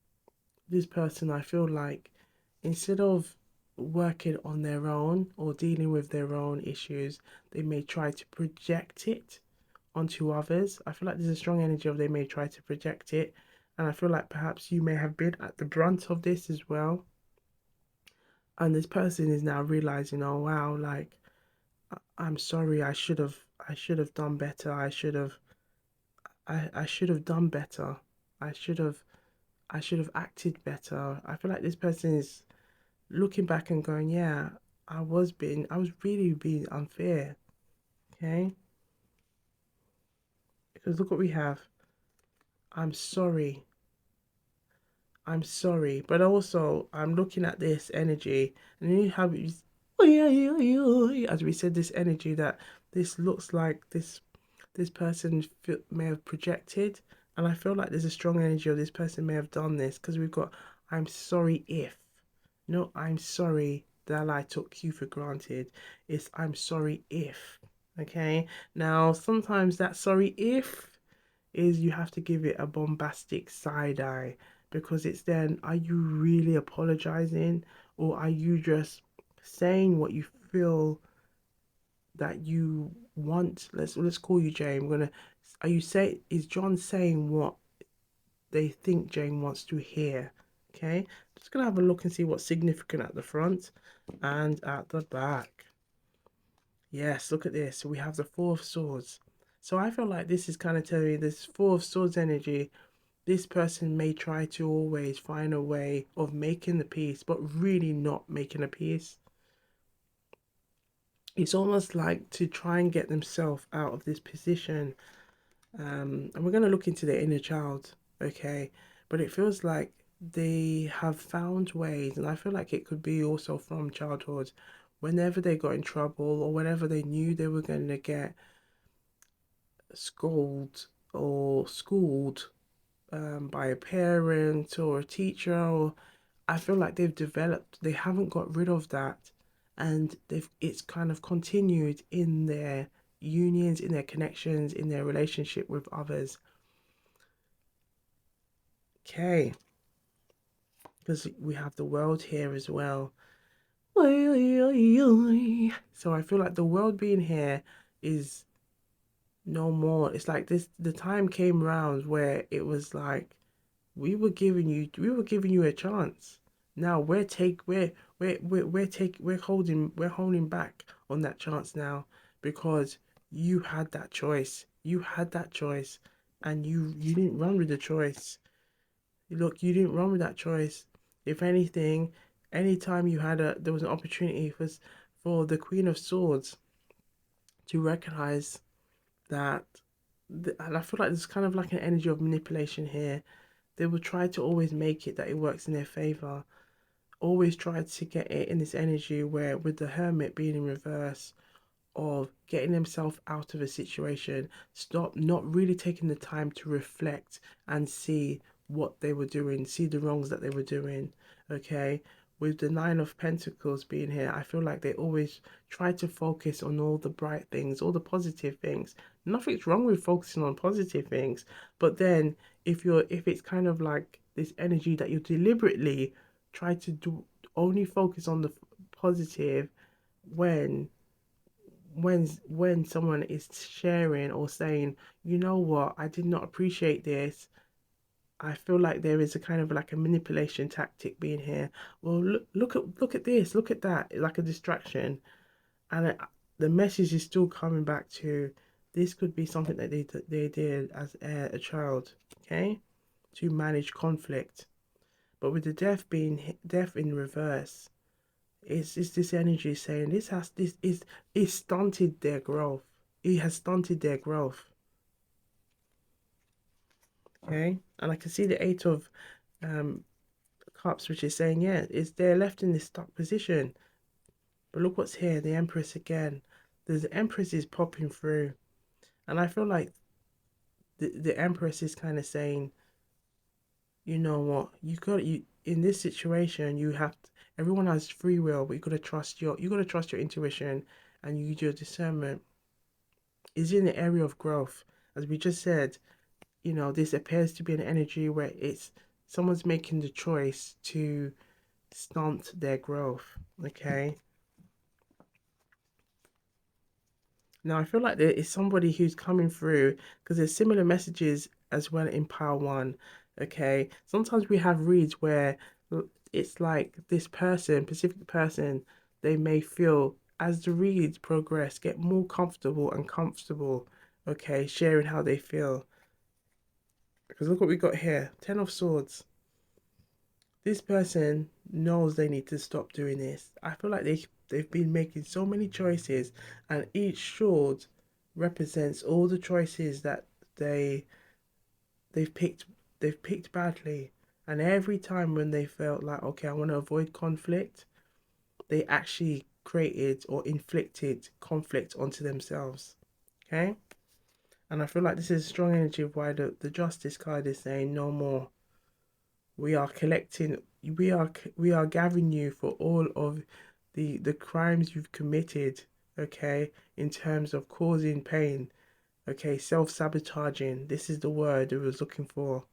this person, I feel like, instead of working on their own or dealing with their own issues, they may try to project it onto others. I feel like there's a strong energy of they may try to project it, and I feel like perhaps you may have been at the brunt of this as well. And this person is now realizing, oh wow, like I'm sorry, I should have done better. I should have done better. I should have I should have acted better. I feel like this person is looking back and going, yeah, I was really being unfair. Okay? Because look what we have. I'm sorry. I'm sorry. But also, I'm looking at this energy, and you have, as we said, this energy that this looks like this person may have projected. And I feel like there's a strong energy of this person may have done this because we've got, I'm sorry if. No, I'm sorry that I took you for granted. It's I'm sorry if. Okay, now sometimes that sorry if is you have to give it a bombastic side eye, because it's then, are you really apologizing, or are you just saying what you feel that you want? Let's call you Jane. Are you say is John saying what they think Jane wants to hear? Okay, just gonna have a look and see what's significant at the front and at the back. Yes, look at this. So we have the Four of Swords. So I feel like this is kind of telling me this Four of Swords energy. This person may try to always find a way of making the peace, but really not making a peace. It's almost like to try and get themselves out of this position. And we're going to look into their inner child, okay? But it feels like they have found ways, and I feel like it could be also from childhood. Whenever they got in trouble, or whenever they knew they were going to get scolded or schooled by a parent or a teacher, or I feel like they haven't got rid of that, and it's kind of continued in their unions, in their connections, in their relationship with others. Okay, because we have the world here as well. So I feel like the world being here is no more. It's like this, the time came around where it was like we were giving you a chance. Now we're holding back on that chance now, because you had that choice. You had that choice, and you didn't run with the choice. Look, you didn't run with that choice. If anything, anytime there was an opportunity for the Queen of Swords to recognize that, and I feel like there's kind of like an energy of manipulation here. They will try to always make it that it works in their favor. Always try to get it in this energy where, with the Hermit being in reverse, of getting themselves out of a situation, stop not really taking the time to reflect and see what they were doing, see the wrongs that they were doing. Okay, with the Nine of Pentacles being here, I feel like they always try to focus on all the bright things, all the positive things. Nothing's wrong with focusing on positive things, but then if it's kind of like this energy that you deliberately try to do, only focus on the positive, when when someone is sharing or saying, you know what, I did not appreciate this. I feel like there is a kind of like a manipulation tactic being here. Well, look at this, look at that, like a distraction, and the message is still coming back to, this could be something that they did as a child, okay, to manage conflict. But with the death in reverse, it's this energy saying this is stunted their growth. It has stunted their growth. Okay, and I can see the Eight of um Cups, which is saying, yeah, it's they're left in this stuck position. But look what's here, the Empress again. The Empress is popping through, and I feel like the Empress is kind of saying, you know what, you in this situation, everyone has free will, but you gotta trust your intuition, and you use your discernment. Is in the area of growth. As we just said, this appears to be an energy where it's someone's making the choice to stunt their growth. Okay. Now I feel like there is somebody who's coming through, because there's similar messages as well in Power One. Okay. Sometimes we have reads where it's like this person, specific person, they may feel as the reads progress, get more comfortable and comfortable. Okay, sharing how they feel. Because look what we got here, Ten of Swords. This person knows they need to stop doing this. I feel like they've been making so many choices, and each sword represents all the choices that they they've picked they've picked badly. And every time when they felt like, okay, I want to avoid conflict, they actually created or inflicted conflict onto themselves. Okay? And I feel like this is a strong energy of why the Justice card is saying no more. We are collecting, we are gathering you for all of the crimes you've committed. okay, in terms of causing pain, okay, self-sabotaging. This is the word I was looking for.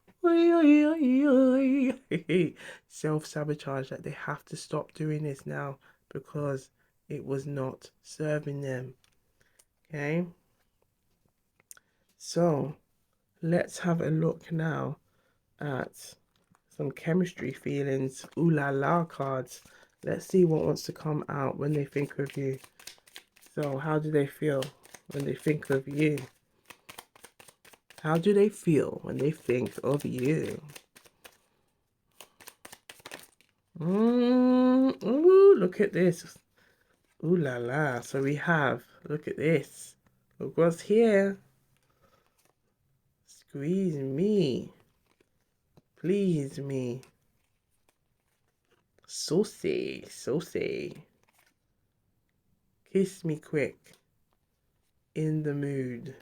Self-sabotage, that they have to stop doing this now because it was not serving them. Okay, so let's have a look now at some chemistry feelings. Ooh la la cards. Let's see what wants to come out when they think of you. So how do they feel when they think of you? How do they feel when they think of you? Ooh, look at this. Ooh la la. So we have, look at this. Look what's here. Squeeze me. Please me. Saucy, saucy. Kiss me quick. In the mood.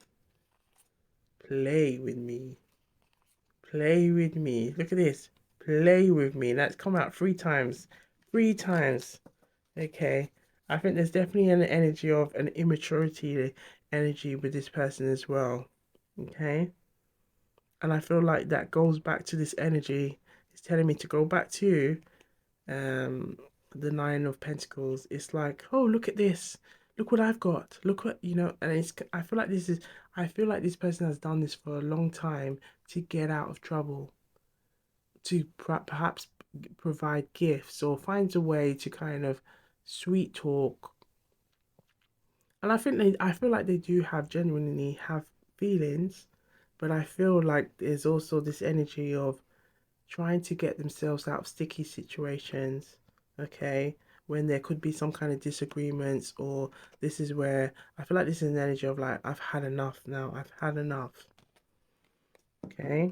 Play with me. Play with me. Look at this. Play with me. That's come out 3 times. 3 times. Okay. I think there's definitely an energy of an immaturity energy with this person as well. Okay. And I feel like that goes back to this energy. It's telling me to go back to the Nine of Pentacles. It's like, oh, look at this. Look what I've got. Look what, you know, and it's, I feel like this person has done this for a long time to get out of trouble, to perhaps provide gifts or finds a way to kind of sweet talk. And I feel like they do genuinely have feelings, but I feel like there's also this energy of trying to get themselves out of sticky situations, okay, when there could be some kind of disagreements, or this is where I feel like this is an energy of like, I've had enough now, I've had enough. Okay,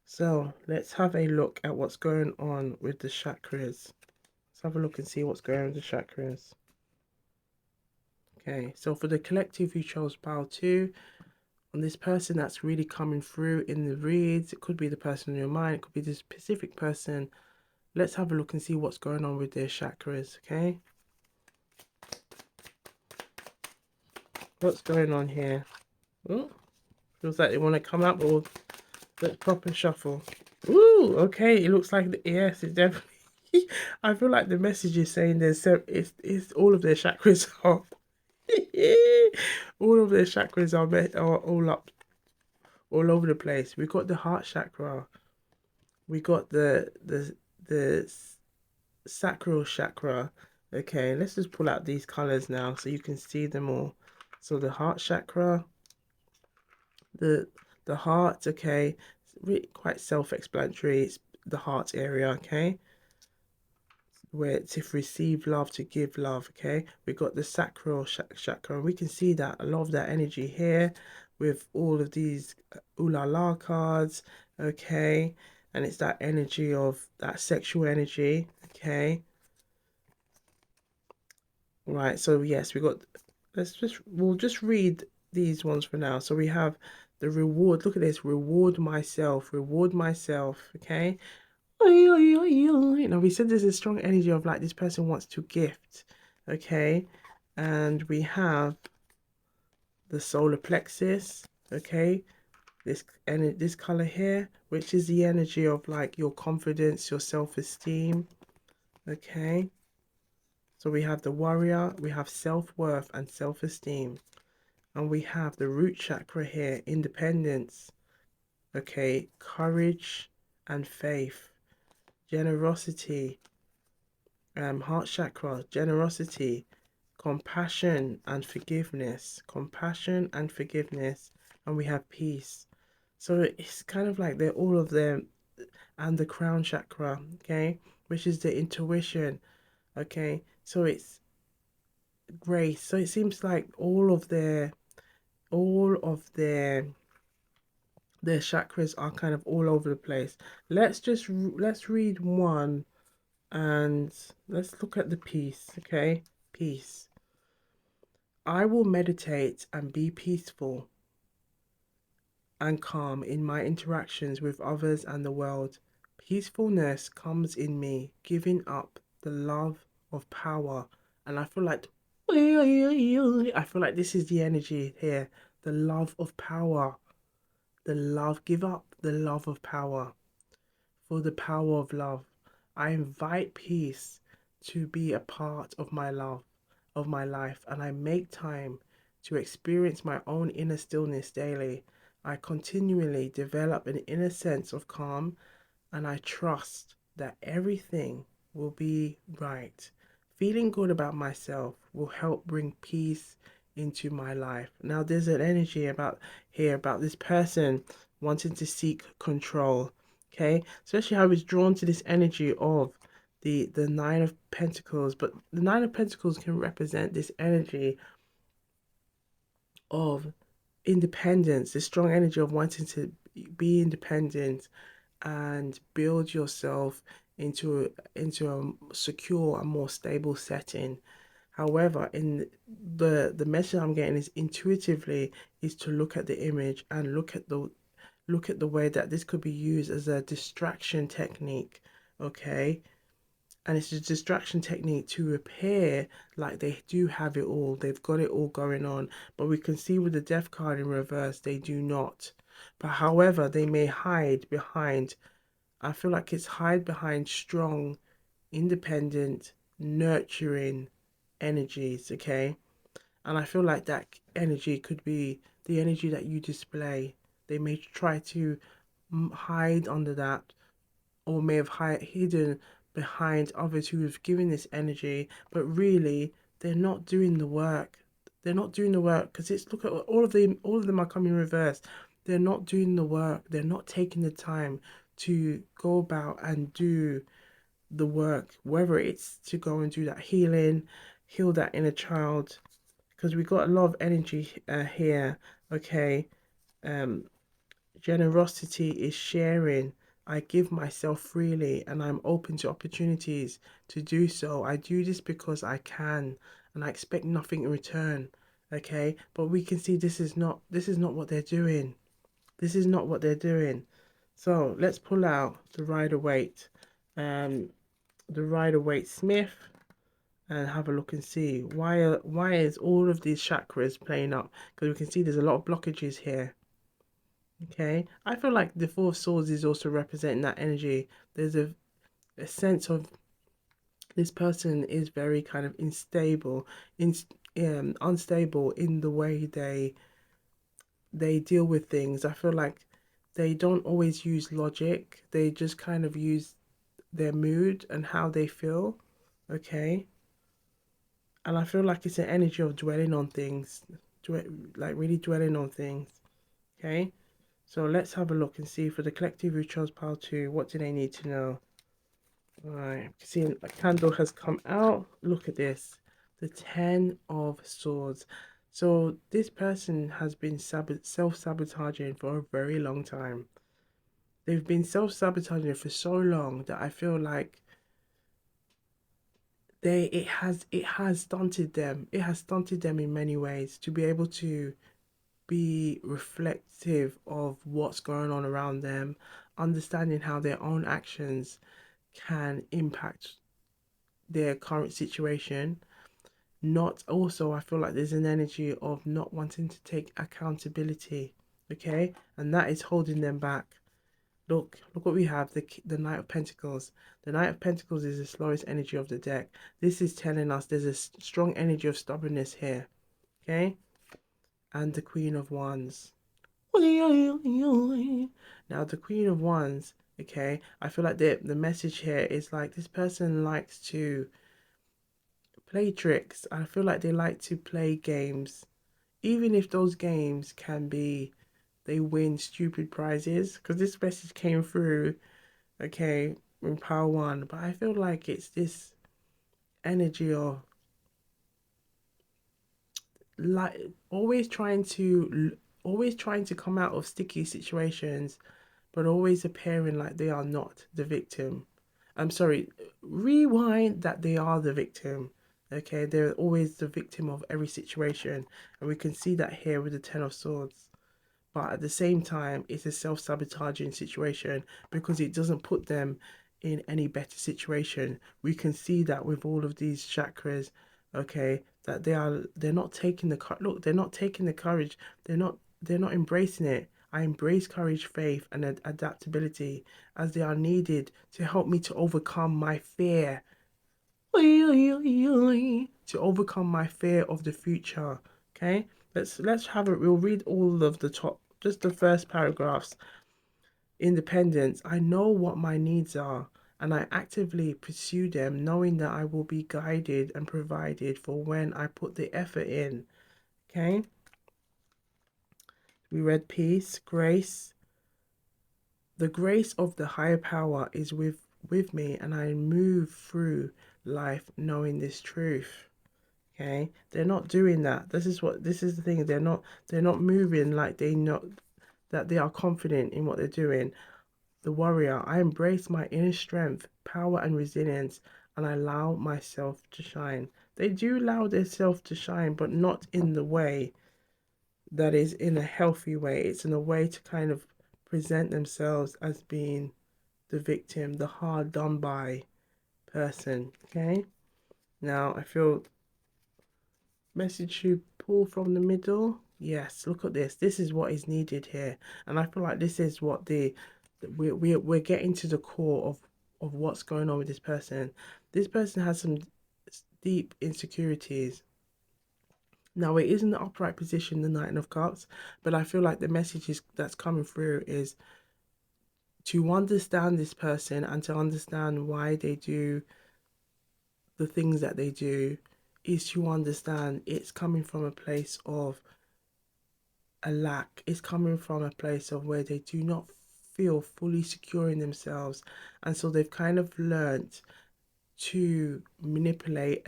so let's have a look at what's going on with the chakras. Let's have a look and see what's going on with the chakras. Okay, so for the collective who chose pile 2, on this person that's really coming through in the reads, it could be the person in your mind, it could be this specific person. Let's have a look and see what's going on with their chakras, okay? What's going on here? Oh, feels like they want to come up, or let's proper shuffle. Ooh, okay, it looks like, yes, it's definitely, I feel like the message is saying it's all of their chakras are, all of their chakras are all up, all over the place. We got the heart chakra, we got the sacral chakra. Okay, let's just pull out these colors now so you can see them all. So the heart chakra, the heart, okay, it's really quite self-explanatory. It's the heart area, okay, where to receive love, to give love. Okay, we got the sacral chakra, and we can see that a lot of that energy here with all of these ooh la la cards. Okay, and it's that energy of that sexual energy. Okay, right, so yes, we got, we'll just read these ones for now. So we have the reward. Look at this. Reward myself. Reward myself. Okay. Now we said there's a strong energy of like this person wants to gift. Okay. And we have the solar plexus. Okay. This color here, which is the energy of like your confidence, your self-esteem. Okay. So we have the warrior, we have self-worth and self-esteem. And we have the root chakra here, independence. Okay, courage and faith. Generosity, heart chakra, generosity. Compassion and forgiveness. Compassion and forgiveness. And we have peace. So it's kind of like they're all of them. And the crown chakra, okay, which is the intuition. Okay, so it's grace. So it seems like all of their chakras are kind of all over the place. Let's read one, and let's look at the peace. Okay, peace. I will meditate and be peaceful and calm in my interactions with others and the world. Peacefulness comes in me, giving up the love of power. And I feel like I feel like this is the energy here. The love of power. The love, give up the love of power for the power of love. I invite peace to be a part of my love, of my life, and I make time to experience my own inner stillness daily. I continually develop an inner sense of calm, and I trust that everything will be right. Feeling good about myself will help bring peace into my life. Now, there's an energy about here about this person wanting to seek control. Okay, especially how I was drawn to this energy of the Nine of Pentacles, but the Nine of Pentacles can represent this energy of independence, the strong energy of wanting to be independent and build yourself into a secure and more stable setting. However, in the message I'm getting is intuitively is to look at the image and look at the way that this could be used as a distraction technique. Okay, and it's a distraction technique to appear like they do have it all, they've got it all going on, but we can see with the death card in reverse they do not. But however, they may hide behind, I feel like it's hide behind strong, independent, nurturing energies. Okay, and I feel like that energy could be the energy that you display. They may try to hide under that, or may have hidden behind others who have given this energy, but really they're not doing the work. They're not doing the work because it's, look at all of them are coming in reverse. They're not doing the work. They're not taking the time to go about and do the work, whether it's to go and do that healing, heal that inner child, because we got a lot of energy here. Okay, um generosity is sharing. I give myself freely and I'm open to opportunities to do so. I do this because I can and I expect nothing in return. Okay? But we can see this is not what they're doing. This is not what they're doing. So let's pull out the Rider-Waite. The Rider-Waite Smith, and have a look and see why is all of these chakras playing up, because we can see there's a lot of blockages here. Okay, I feel like the Four of Swords is also representing that energy. There's a sense of this person is very kind of unstable, unstable in the way they deal with things. I feel like they don't always use logic. They just kind of use their mood and how they feel. Okay, and I feel like it's an energy of dwelling on things, like really dwelling on things. Okay. So let's have a look and see for the collective who chose pile 2, what do they need to know? Alright, see a candle has come out. Look at this. The 10 of Swords. So this person has been self-sabotaging for a very long time. They've been self-sabotaging for so long that I feel like it has stunted them. It has stunted them in many ways to be able to be reflective of what's going on around them, understanding how their own actions can impact their current situation. Not also, I feel like there's an energy of not wanting to take accountability, okay, and that is holding them back. Look what we have, the Knight of Pentacles. The Knight of Pentacles is the slowest energy of the deck. This is telling us there's a strong energy of stubbornness here, okay, and the Queen of Wands. Now the Queen of Wands, okay, I feel like the message here is like this person likes to play tricks. I feel like they like to play games, even if those games can be they win stupid prizes. Because this message came through, okay, in pile 1, but I feel like it's this energy of like always trying to come out of sticky situations, but always appearing like they are not the victim. I'm sorry, rewind, that they are the victim. Okay, they're always the victim of every situation, and we can see that here with the Ten of Swords. But at the same time, it's a self-sabotaging situation because it doesn't put them in any better situation. We can see that with all of these chakras, okay, that they're not taking the look, they're not taking the courage, they're not embracing it. I embrace courage, faith, and adaptability as they are needed to help me to overcome my fear. To overcome my fear of the future. Okay, let's have it. We'll read all of the top, just the first paragraphs. Independence. I know what my needs are, and I actively pursue them, knowing that I will be guided and provided for when I put the effort in. Okay. We read peace, grace. The grace of the higher power is with me, and I move through life knowing this truth. Okay, they're not doing that. This is the thing. They're not moving like they know that they are confident in what they're doing. The warrior. I embrace my inner strength, power, and resilience, and I allow myself to shine. They do allow themselves to shine, but not in the way that is in a healthy way. It's in a way to kind of present themselves as being the victim, the hard done by person. Okay. Now I feel message to pull from the middle. Yes, look at this. This is what is needed here, and I feel like this is what we're getting to the core of what's going on with this person. This person has some deep insecurities. Now it is in the upright position, the Nine of Cups, but I feel like the message that's coming through is to understand this person and to understand why they do the things that they do, is to understand it's coming from a place of a lack. It's coming from a place of where they do not feel fully secure in themselves, and so they've kind of learnt to manipulate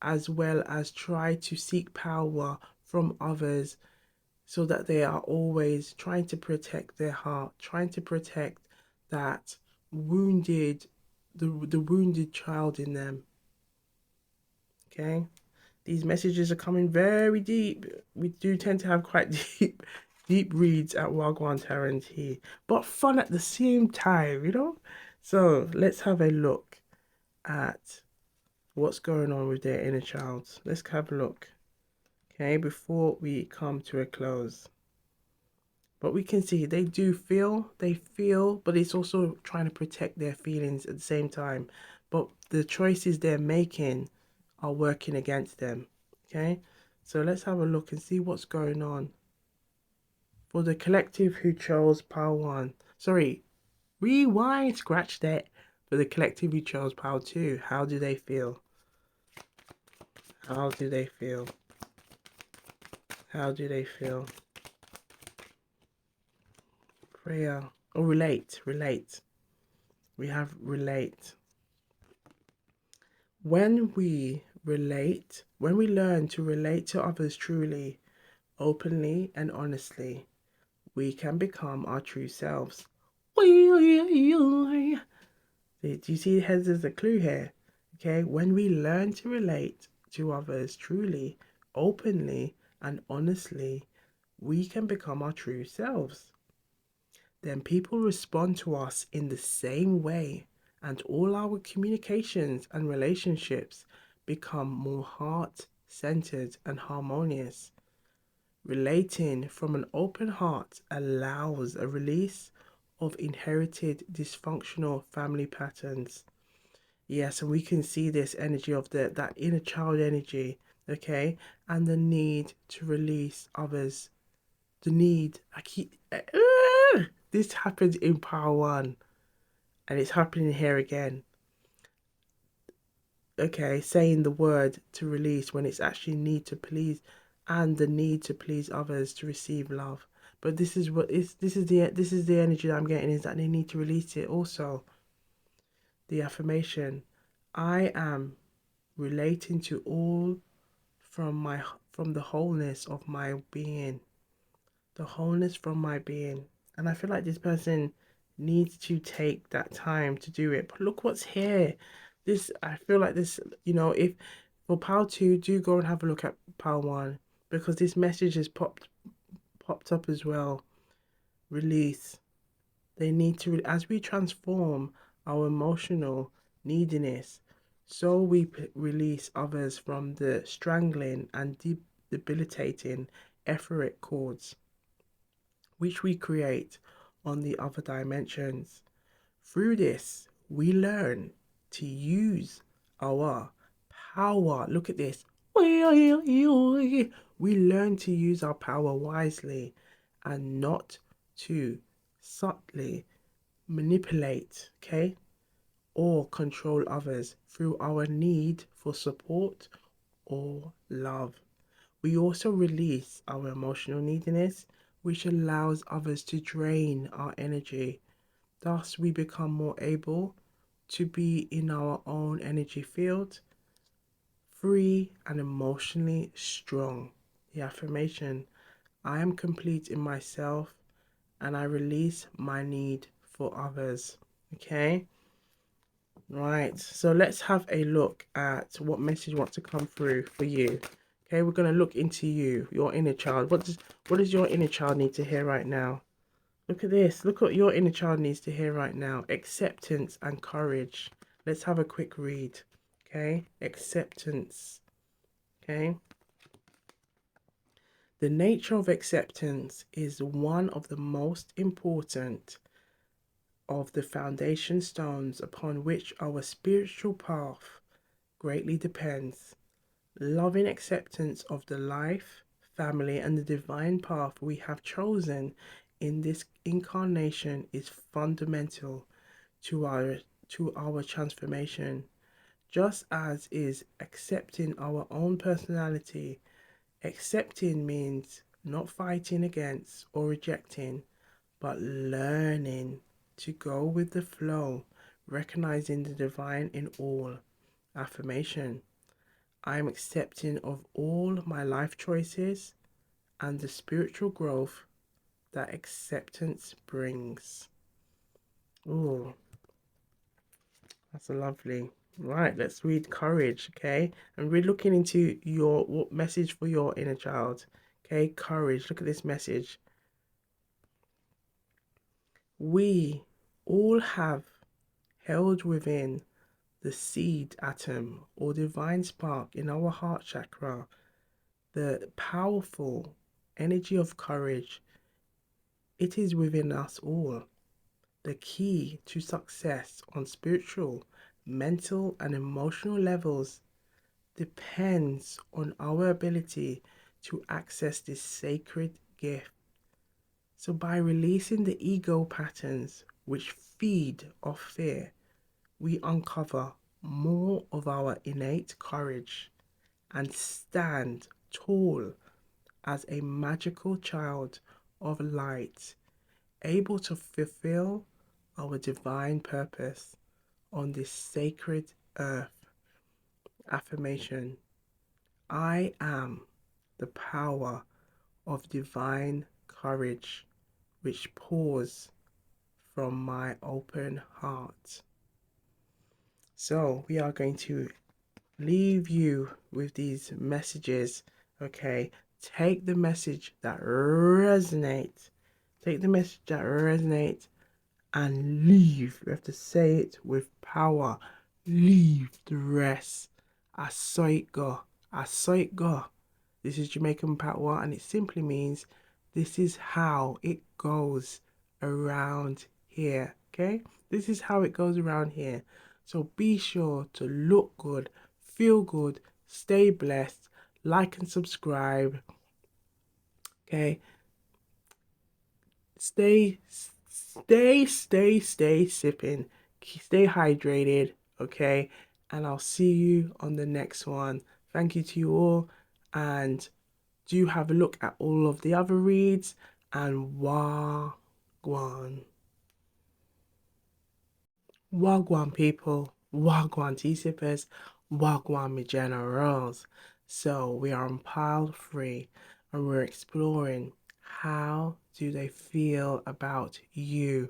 as well as try to seek power from others, so that they are always trying to protect their heart, trying to protect that wounded, the wounded child in them. Okay, these messages are coming very deep. We do tend to have quite deep reads at Wagwan Tarot here, but fun at the same time. So let's have a look at what's going on with their inner child. Let's have a look, okay, before we come to a close. But we can see they feel, but it's also trying to protect their feelings at the same time. But the choices they're making are working against them. Okay, so let's have a look and see what's going on. For the collective who chose pile one, sorry, rewind, scratch that. For the collective who chose pile two, how do they feel? How do they feel? How do they feel? Prayer or relate. We have relate. When we learn to relate to others truly, openly, and honestly, we can become our true selves. Do you see there's a clue here? Okay, when we learn to relate to others truly, openly, and honestly, we can become our true selves. Then people respond to us in the same way, and all our communications and relationships become more heart-centered and harmonious. Relating from an open heart allows a release of inherited dysfunctional family patterns. Yes, and we can see this energy of that inner child energy, okay, and the need to release others. The need. This happened in power one, and it's happening here again. Okay, saying the word to release when it's actually need to please, and the need to please others to receive love. But this is the energy that I'm getting, is that they need to release it also. The affirmation: I am relating to all from the wholeness of my being. The wholeness from my being. And I feel like this person needs to take that time to do it. But look what's here. I feel like this, if for Power 2, do go and have a look at Power 1, because this message has popped up as well. Release. They need to, as we transform our emotional neediness, so we release others from the strangling and debilitating etheric cords which we create on the other dimensions. Through this, we learn to use our power. Look at this. We learn to use our power wisely and not to subtly manipulate, okay, or control others through our need for support or love. We also release our emotional neediness, which allows others to drain our energy. Thus, we become more able to be in our own energy field, free and emotionally strong. The affirmation: I am complete in myself and I release my need for others. Okay, right. So let's have a look at what message wants to come through for you. Okay, we're going to look into you, your inner child. What does your inner child need to hear right now? Look at this. Look what your inner child needs to hear right now. Acceptance and courage. Let's have a quick read. Okay, acceptance. Okay. The nature of acceptance is one of the most important of the foundation stones upon which our spiritual path greatly depends. Loving acceptance of the life, family, and the divine path we have chosen in this incarnation is fundamental to our transformation, just as is accepting our own personality. Accepting means not fighting against or rejecting, but learning to go with the flow, recognizing the divine in all. Affirmation: I am accepting of all my life choices and the spiritual growth that acceptance brings. Oh, that's a lovely. Right, let's read courage, okay? And we're looking into your message for your inner child. Okay, courage. Look at this message. We all have held within the seed atom or divine spark in our heart chakra the powerful energy of courage. It is within us all. The key to success on spiritual, mental, and emotional levels depends on our ability to access this sacred gift. So, by releasing the ego patterns which feed off fear, we uncover more of our innate courage and stand tall as a magical child of light, able to fulfill our divine purpose on this sacred earth. Affirmation: I am the power of divine courage which pours from my open heart. So, we are going to leave you with these messages. Okay, take the message that resonates. Take the message that resonates and leave. You have to say it with power. Leave the rest. I saw it go. I saw it go. This is Jamaican patois, and it simply means this is how it goes around here. Okay, this is how it goes around here. So be sure to look good, feel good, stay blessed, like and subscribe. Okay, stay sipping, stay hydrated. Okay, and I'll see you on the next one. Thank you to you all, and do have a look at all of the other reads, and wagwan. Wagwan people, wagwan tea sippers, wagwan me generals. So we are on pile 3 and we're exploring how do they feel about you,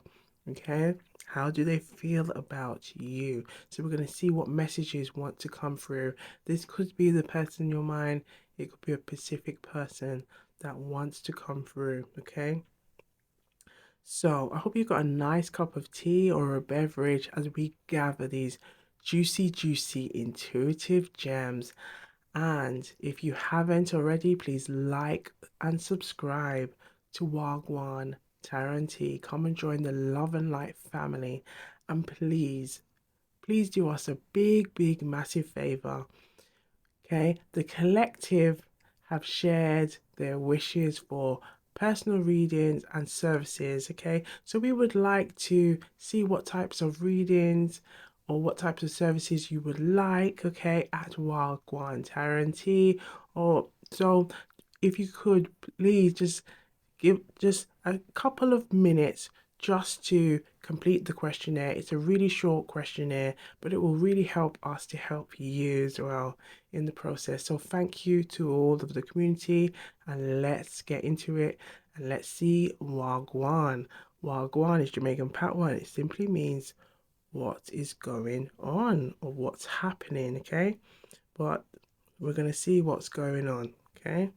okay? How do they feel about you? So we're going to see what messages want to come through. This could be the person in your mind. It could be a specific person that wants to come through, okay? So I hope you got a nice cup of tea or a beverage as we gather these juicy intuitive gems. And if you haven't already, please like and subscribe to Wagwan Tarot. Come and join the Love and Light family. And please do us a big, massive favor. Okay, the collective have shared their wishes for personal readings and services. Okay, so we would like to see what types of readings or what types of services you would like. Okay, at Wagwan Tarot. Or so, if you could please just give just a couple of minutes just to complete the questionnaire. It's a really short questionnaire, but it will really help us to help you as well in the process. So thank you to all of the community, and let's get into it and let's see Wagwan. Wagwan is Jamaican patois. It simply means what is going on or what's happening, okay? But we're going to see what's going on, okay?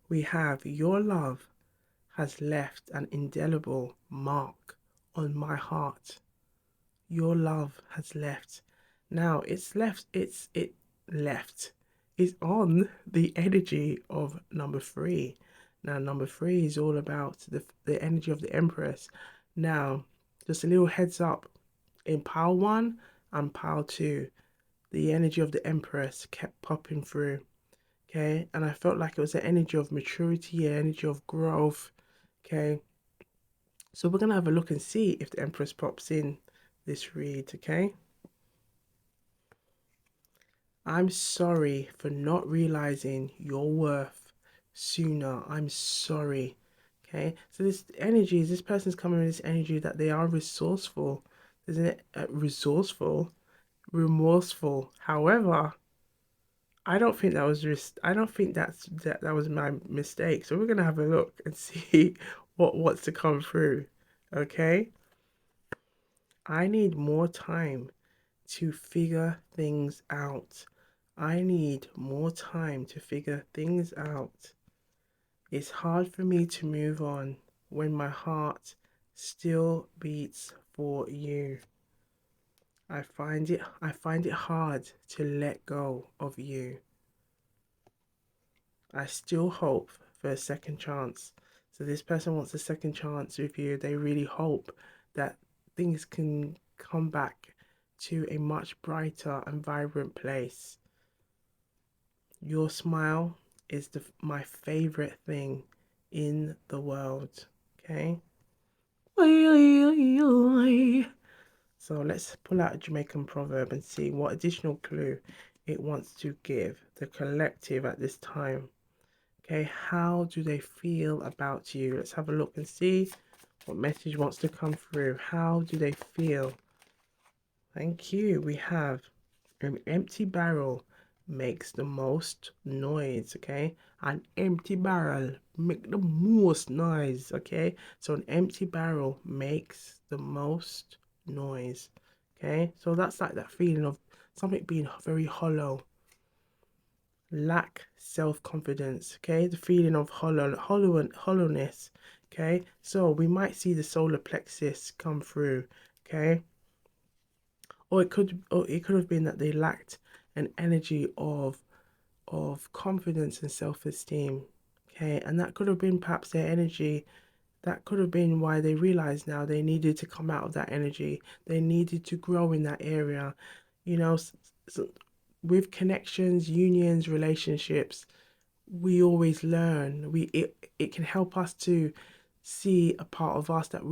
We have your love has left an indelible mark on my heart. Your love has left. Now it left is on the energy of number 3. Now number 3 is all about the energy of the Empress. Now, just a little heads up, in pile 1 and pile 2, the energy of the Empress kept popping through. Okay, and I felt like it was an energy of maturity, an energy of growth. Okay, so we're gonna have a look and see if the Empress pops in this read. Okay, I'm sorry for not realizing your worth sooner. I'm sorry. Okay, so this energy is this person's coming with this energy that they are resourceful. Isn't it resourceful, remorseful? However, I don't think that was just. I don't think that was my mistake. So we're gonna have a look and see what's to come through. Okay. I need more time to figure things out. I need more time to figure things out. It's hard for me to move on when my heart still beats for you. I find it hard to let go of you. I still hope for a second chance. So this person wants a second chance with you. They really hope that things can come back to a much brighter and vibrant place. Your smile is my favorite thing in the world. Okay. So let's pull out a Jamaican proverb and see what additional clue it wants to give the collective at this time. Okay, how do they feel about you? Let's have a look and see what message wants to come through. How do they feel? Thank you. We have an empty barrel makes the most noise. Okay, an empty barrel make the most noise. Okay, so an empty barrel makes the most noise. Okay, so that's like that feeling of something being very hollow, lack self-confidence. Okay, the feeling of hollowness. Okay, so we might see the solar plexus come through. Okay, or it could have been that they lacked an energy of confidence and self-esteem. Okay, and that could have been perhaps their energy. That could have been why they realized now they needed to come out of that energy. They needed to grow in that area. You know, with connections, unions, relationships, we always learn. It can help us to see a part of us that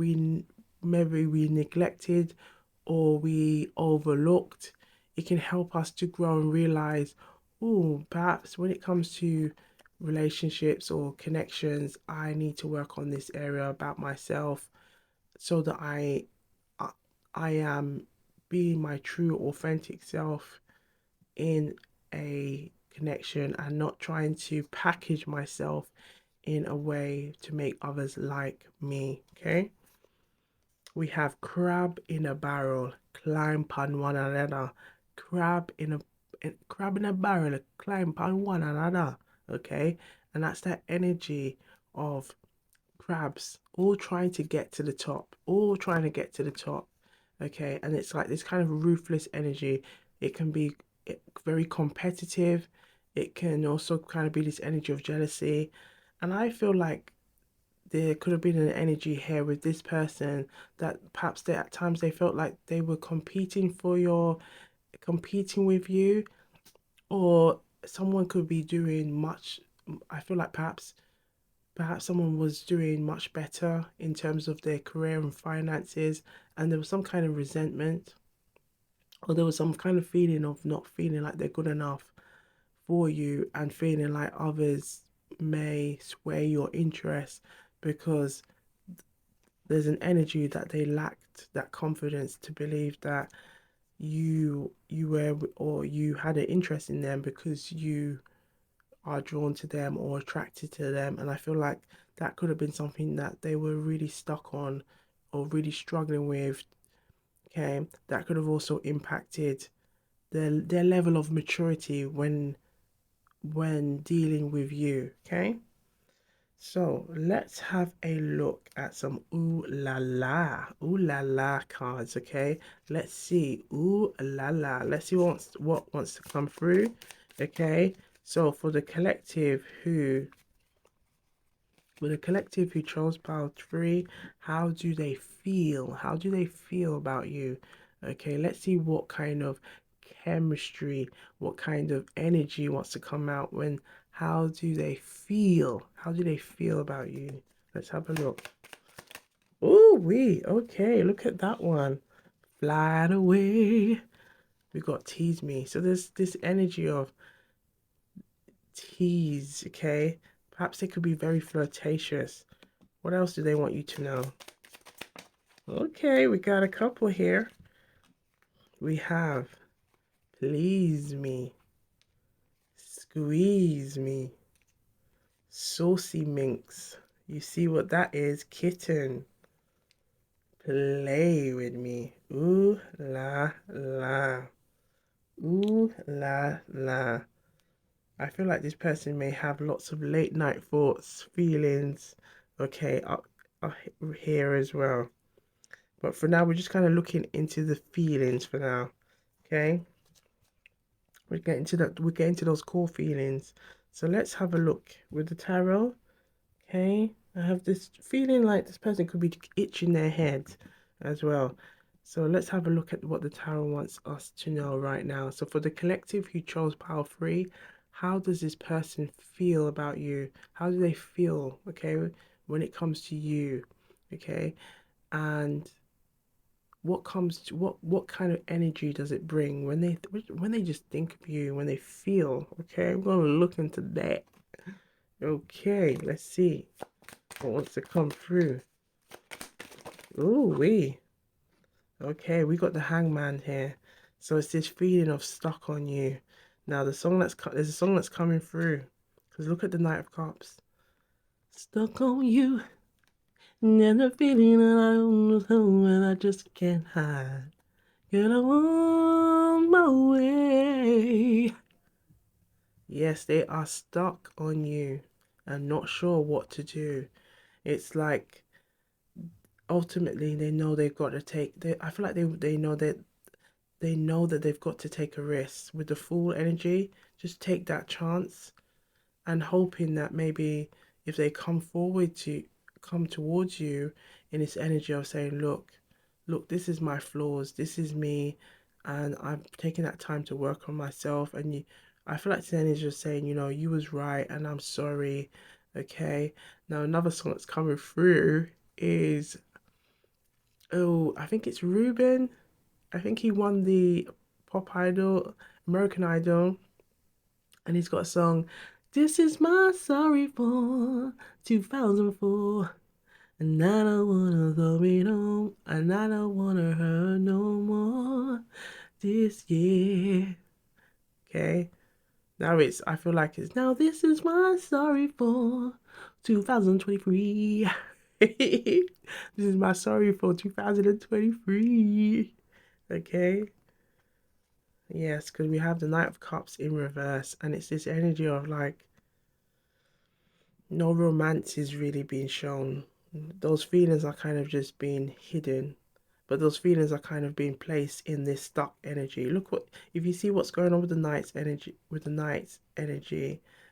maybe we neglected or we overlooked. It can help us to grow and realize, oh, perhaps when it comes to relationships or connections, I need to work on this area about myself so that I, I am being my true authentic self in a connection and not trying to package myself in a way to make others like me. Okay, we have crab in a barrel climb upon one another. Crab in a barrel climb upon one another. Okay, and that's that energy of crabs, all trying to get to the top, all trying to get to the top. Okay, and it's like this kind of ruthless energy. It can be very competitive. It can also kind of be this energy of jealousy. And I feel like there could have been an energy here with this person that perhaps they at times they felt like they were competing with you, or someone could be doing much. I feel like perhaps someone was doing much better in terms of their career and finances, and there was some kind of resentment, or there was some kind of feeling of not feeling like they're good enough for you, and feeling like others may sway your interest because there's an energy that they lacked that confidence to believe that you were, or you had an interest in them because you are drawn to them or attracted to them. And I feel like that could have been something that they were really stuck on or really struggling with. Okay, that could have also impacted their level of maturity when dealing with you. Okay, so let's have a look at some ooh la la cards. Okay, let's see, ooh la la. Let's see what wants to come through. Okay, so for the collective who chose pile 3, how do they feel? How do they feel about you? Okay, let's see what kind of chemistry, what kind of energy wants to come out when, how do they feel? How do they feel about you? Let's have a look. Oh, okay, look at that one. Fly away. We got tease me. So there's this energy of tease, okay? Perhaps they could be very flirtatious. What else do they want you to know? Okay, we got a couple here. We have please me, squeeze me, saucy minx. You see what that is? Kitten. Play with me. Ooh la la. Ooh la la. I feel like this person may have lots of late night thoughts, feelings, okay, up here as well. But for now, we're just kind of looking into the feelings for now, okay? We're getting to those core feelings. So let's have a look with the tarot, okay? I have this feeling like this person could be itching their head as well. So let's have a look at what the tarot wants us to know right now. So for the collective who chose pile 3, how does this person feel about you? How do they feel, okay, when it comes to you, okay? And what kind of energy does it bring when they just think of you, when they feel, okay? I'm gonna look into that. Okay, let's see what wants to come through. Ooh wee. Okay, we got the hangman here. So it's this feeling of stuck on you. Now there's a song that's coming through. Because look at the Knight of Cups. Stuck on you. And the feeling that I don't know and I just can't hide. Girl, I want my way. Yes, they are stuck on you and not sure what to do. It's like ultimately they know they've got to I feel like they know that they've got to take a risk with the full energy. Just take that chance and hoping that maybe if they come towards you in this energy of saying, look, this is my flaws, this is me, and I'm taking that time to work on myself. And I feel like this energy is saying, you was right and I'm sorry. Okay, now another song that's coming through is, oh, I think it's Ruben. I think he won the Pop Idol, American Idol, and he's got a song, This is my sorry for 2004. And I don't wanna go home, and I don't wanna hurt no more this year. Okay? I feel like it's, now this is my sorry for 2023. This is my sorry for 2023. Okay? Yes, because we have the Knight of Cups in reverse, and it's this energy of like no romance is really being shown. those feelings are kind of just being hidden, but those feelings are kind of being placed in this stuck energy. Look what, if you see what's going on with the knight's energy,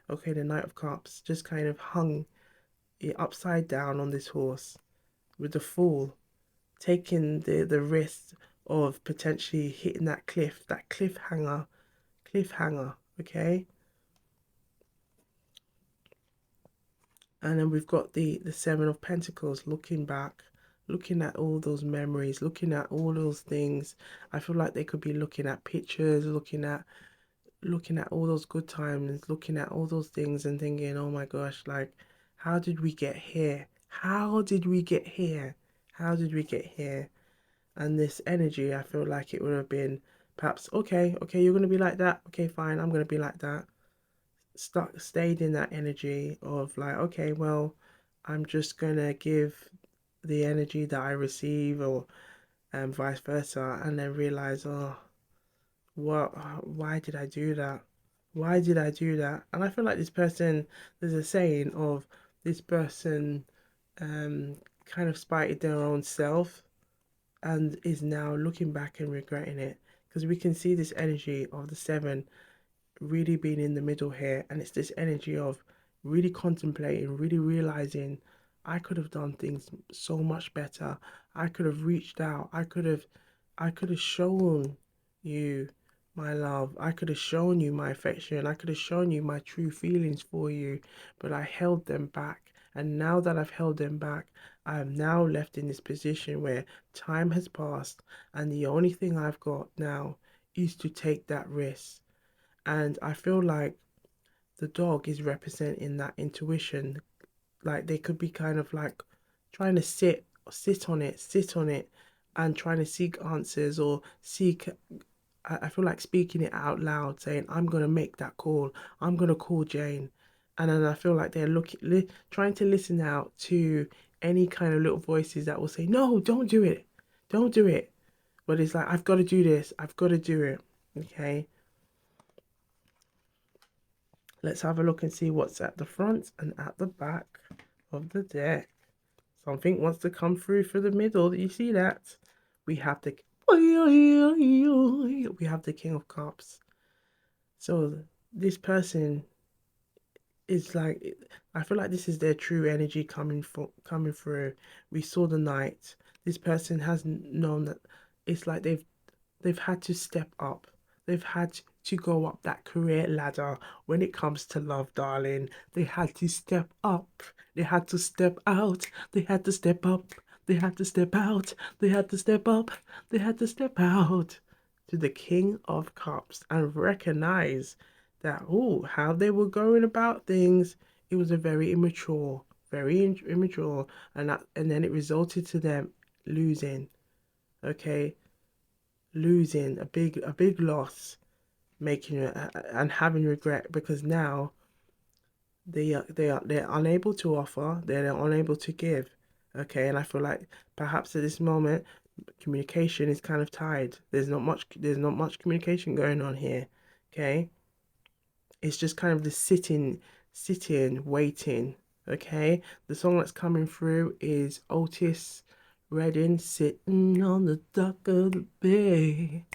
okay, the Knight of Cups just kind of hung upside down on this horse with the Fool taking the risk of potentially hitting that cliffhanger, okay. And then we've got the Seven of Pentacles looking back, looking at all those memories, looking at all those things. I feel like they could be looking at pictures, looking at all those good times, looking at all those things and thinking, oh my gosh, like, how did we get here? How did we get here? How did we get here? And this energy, I feel like it would have been perhaps, okay, you're going to be like that. Okay, fine, I'm going to be like that. Stayed in that energy of like, okay, well, I'm just going to give the energy that I receive, or vice versa, and then realize, oh, what, why did I do that? Why did I do that? And I feel like this person, there's a saying of this person um, kind of spited their own self and is now looking back and regretting it, because we can see this energy of the seven really being in the middle here, and it's this energy of really contemplating, really realizing I could have done things so much better. I could have reached out. I could have shown you my love. I could have shown you my affection. I could have shown you my true feelings for you, but I held them back. And now that I've held them back, I am now left in this position where time has passed, and the only thing I've got now is to take that risk. And I feel like the dog is representing that intuition. Like they could be kind of like trying to sit on it, and trying to seek answers, or seek. I feel like speaking it out loud, saying, I'm going to make that call. I'm going to call Jane. And then I feel like they're trying to listen out to any kind of little voices that will say, no, don't do it. Don't do it. But it's like, I've got to do this. I've got to do it. Okay. Let's have a look and see what's at the front and at the back of the deck. Something wants to come through for the middle. You see that? We have the King of Cups. So this person is like, I feel like this is their true energy coming through. We saw the Knight. This person has known that it's like they've had to step up. They've had to go up that career ladder when it comes to love, darling. They had to step up. They had to step out. They had to step up. They had to step out. They had to step up. They had to step out to the King of Cups and recognize that, oh, how they were going about things, it was a very immature, immature, and then it resulted to them losing. Okay, losing a big loss, making it and having regret, because now they're unable to offer, they're unable to give. Okay, and I feel like perhaps at this moment communication is kind of tied. There's not much communication going on here. Okay, it's just kind of the sitting, waiting. Okay, the song that's coming through is Otis Redding, sitting on the dock of the bay,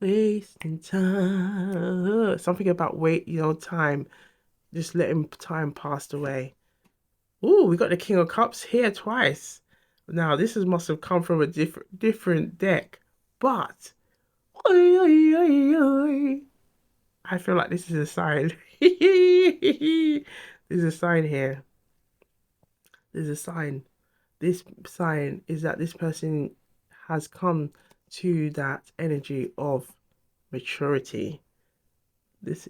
wasting time. Something about time. Just letting time pass away. Ooh, we got the King of Cups here twice. Now must have come from a different deck, but oi, oi, oi, oi. I feel like this is a sign. There's a sign here. There's a sign. This sign is that this person has come to that energy of maturity. This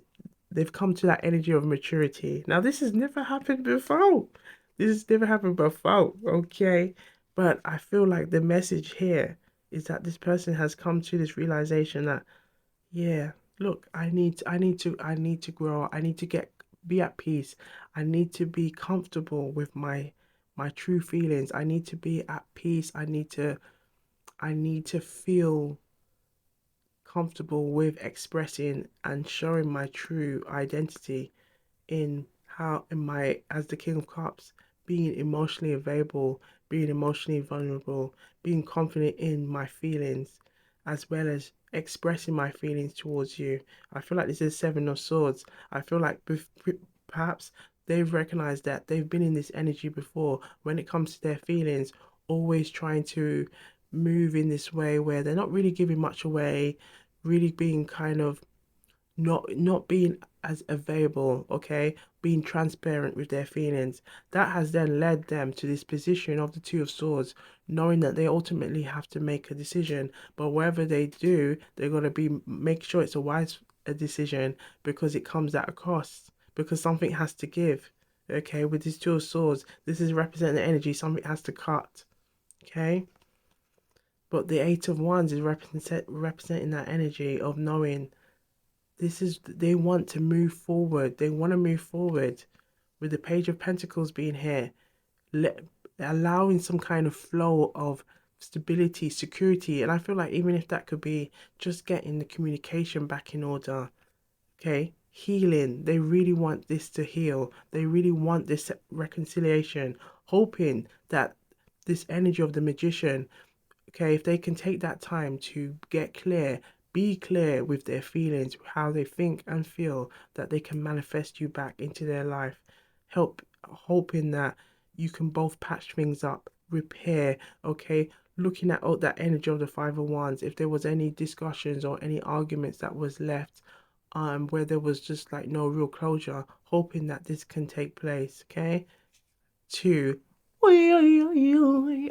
They've come to that energy of maturity. Now this has never happened before. This has never happened before, okay? But I feel like the message here is that this person has come to this realization that, yeah, look, I need to grow. I need to be at peace. I need to be comfortable with my true feelings. I need to be at peace. I need to feel comfortable with expressing and showing my true identity in how in my as the King of Cups, being emotionally available, being emotionally vulnerable, being confident in my feelings, as well as expressing my feelings towards you. I feel like this is Seven of Swords. I feel like perhaps they've recognized that they've been in this energy before when it comes to their feelings, always trying to move in this way where they're not really giving much away, really being kind of not being as available, okay, being transparent with their feelings. That has then led them to this position of the Two of Swords, knowing that they ultimately have to make a decision. But whatever they do, they're gonna be make sure it's a wise decision, because it comes at a cost, because something has to give. Okay, with these Two of Swords, this is representing the energy, something has to cut. Okay. But the Eight of Wands is representing that energy of knowing this is, they want to move forward. They want to move forward with the Page of Pentacles being here, let, allowing some kind of flow of stability, security. And I feel like even if that could be just getting the communication back in order, okay, healing. They really want this to heal. They really want this reconciliation, hoping that this energy of the Magician, okay, if they can take that time to get clear, be clear with their feelings, how they think and feel, that they can manifest you back into their life. Help, hoping that you can both patch things up, repair, okay? Looking at that energy of the Five of Wands, if there was any discussions or any arguments that was left, where there was just like no real closure, hoping that this can take place, okay? Two,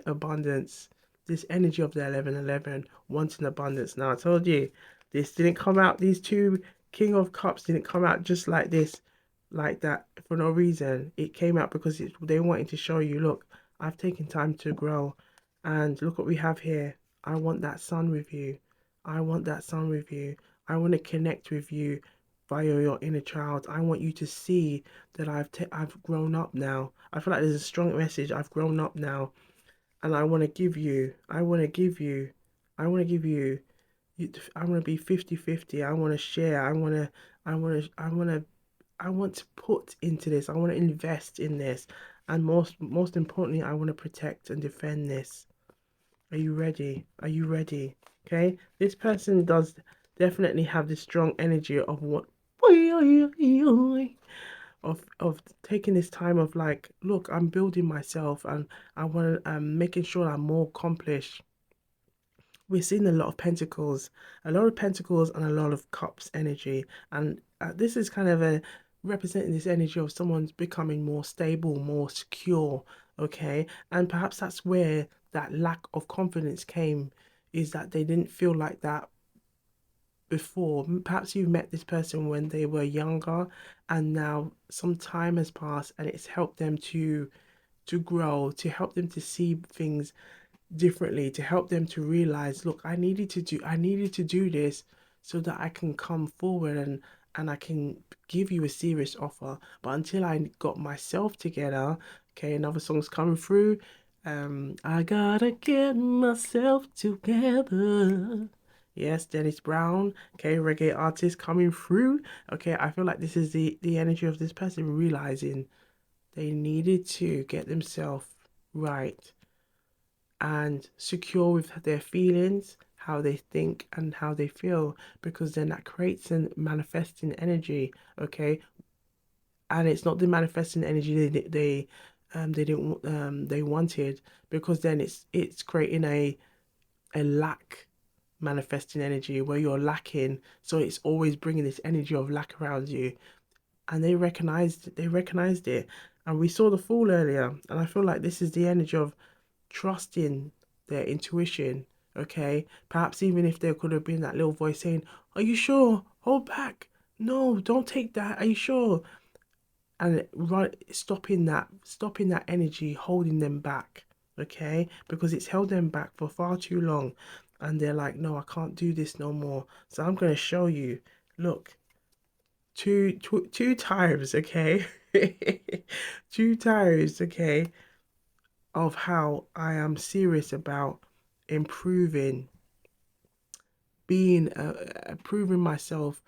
abundance. This energy of the 1111, wanting abundance. Now I told you this didn't come out, these two King of Cups didn't come out just like this, like that, for no reason. It came out because they wanted to show you, look, I've taken time to grow, and look what we have here. I want that sun with you. I want that sun with you. I want to connect with you via your inner child. I want you to see that I've grown up now. I feel like there's a strong message. I've grown up now, and I want to give you. I want to give you. I want to give you. I want to be 50-50. I want to share. I want to. I want to. I want to. I want to put into this. I want to invest in this, and most importantly, I want to protect and defend this. Are you ready? Are you ready? Okay, this person does definitely have this strong energy of what of taking this time of like, look, I'm building myself, and I want to making sure I'm more accomplished. We're seeing a lot of pentacles, and a lot of cups energy, and this is kind of a representing this energy of someone's becoming more stable, more secure, okay? And perhaps that's where that lack of confidence came, is that they didn't feel like that before. Perhaps you met this person when they were younger, and now some time has passed, and it's helped them to grow, to help them to see things differently, to help them to realize, look, I needed to do this so that I can come forward, and I can give you a serious offer. But until I got myself together, okay, another song's coming through. I gotta get myself together. Yes, Dennis Brown, okay, reggae artist coming through. Okay, I feel like this is the energy of this person realizing they needed to get themselves right and secure with their feelings, how they think and how they feel, because then that creates a manifesting energy, okay? And it's not the manifesting energy they didn't they wanted, because then it's creating a lack manifesting energy where you're lacking, so it's always bringing this energy of lack around you. And they recognized it, and we saw the Fool earlier, and I feel like this is the energy of trusting their intuition, okay? Perhaps even if there could have been that little voice saying, are you sure? Hold back. No, don't take that. Are you sure? And right, stopping that energy, holding them back, okay? Because it's held them back for far too long. And they're like, no, I can't do this no more. So I'm going to show you. Look, two times, okay? Two times, okay, of how I am serious about improving, being improving myself,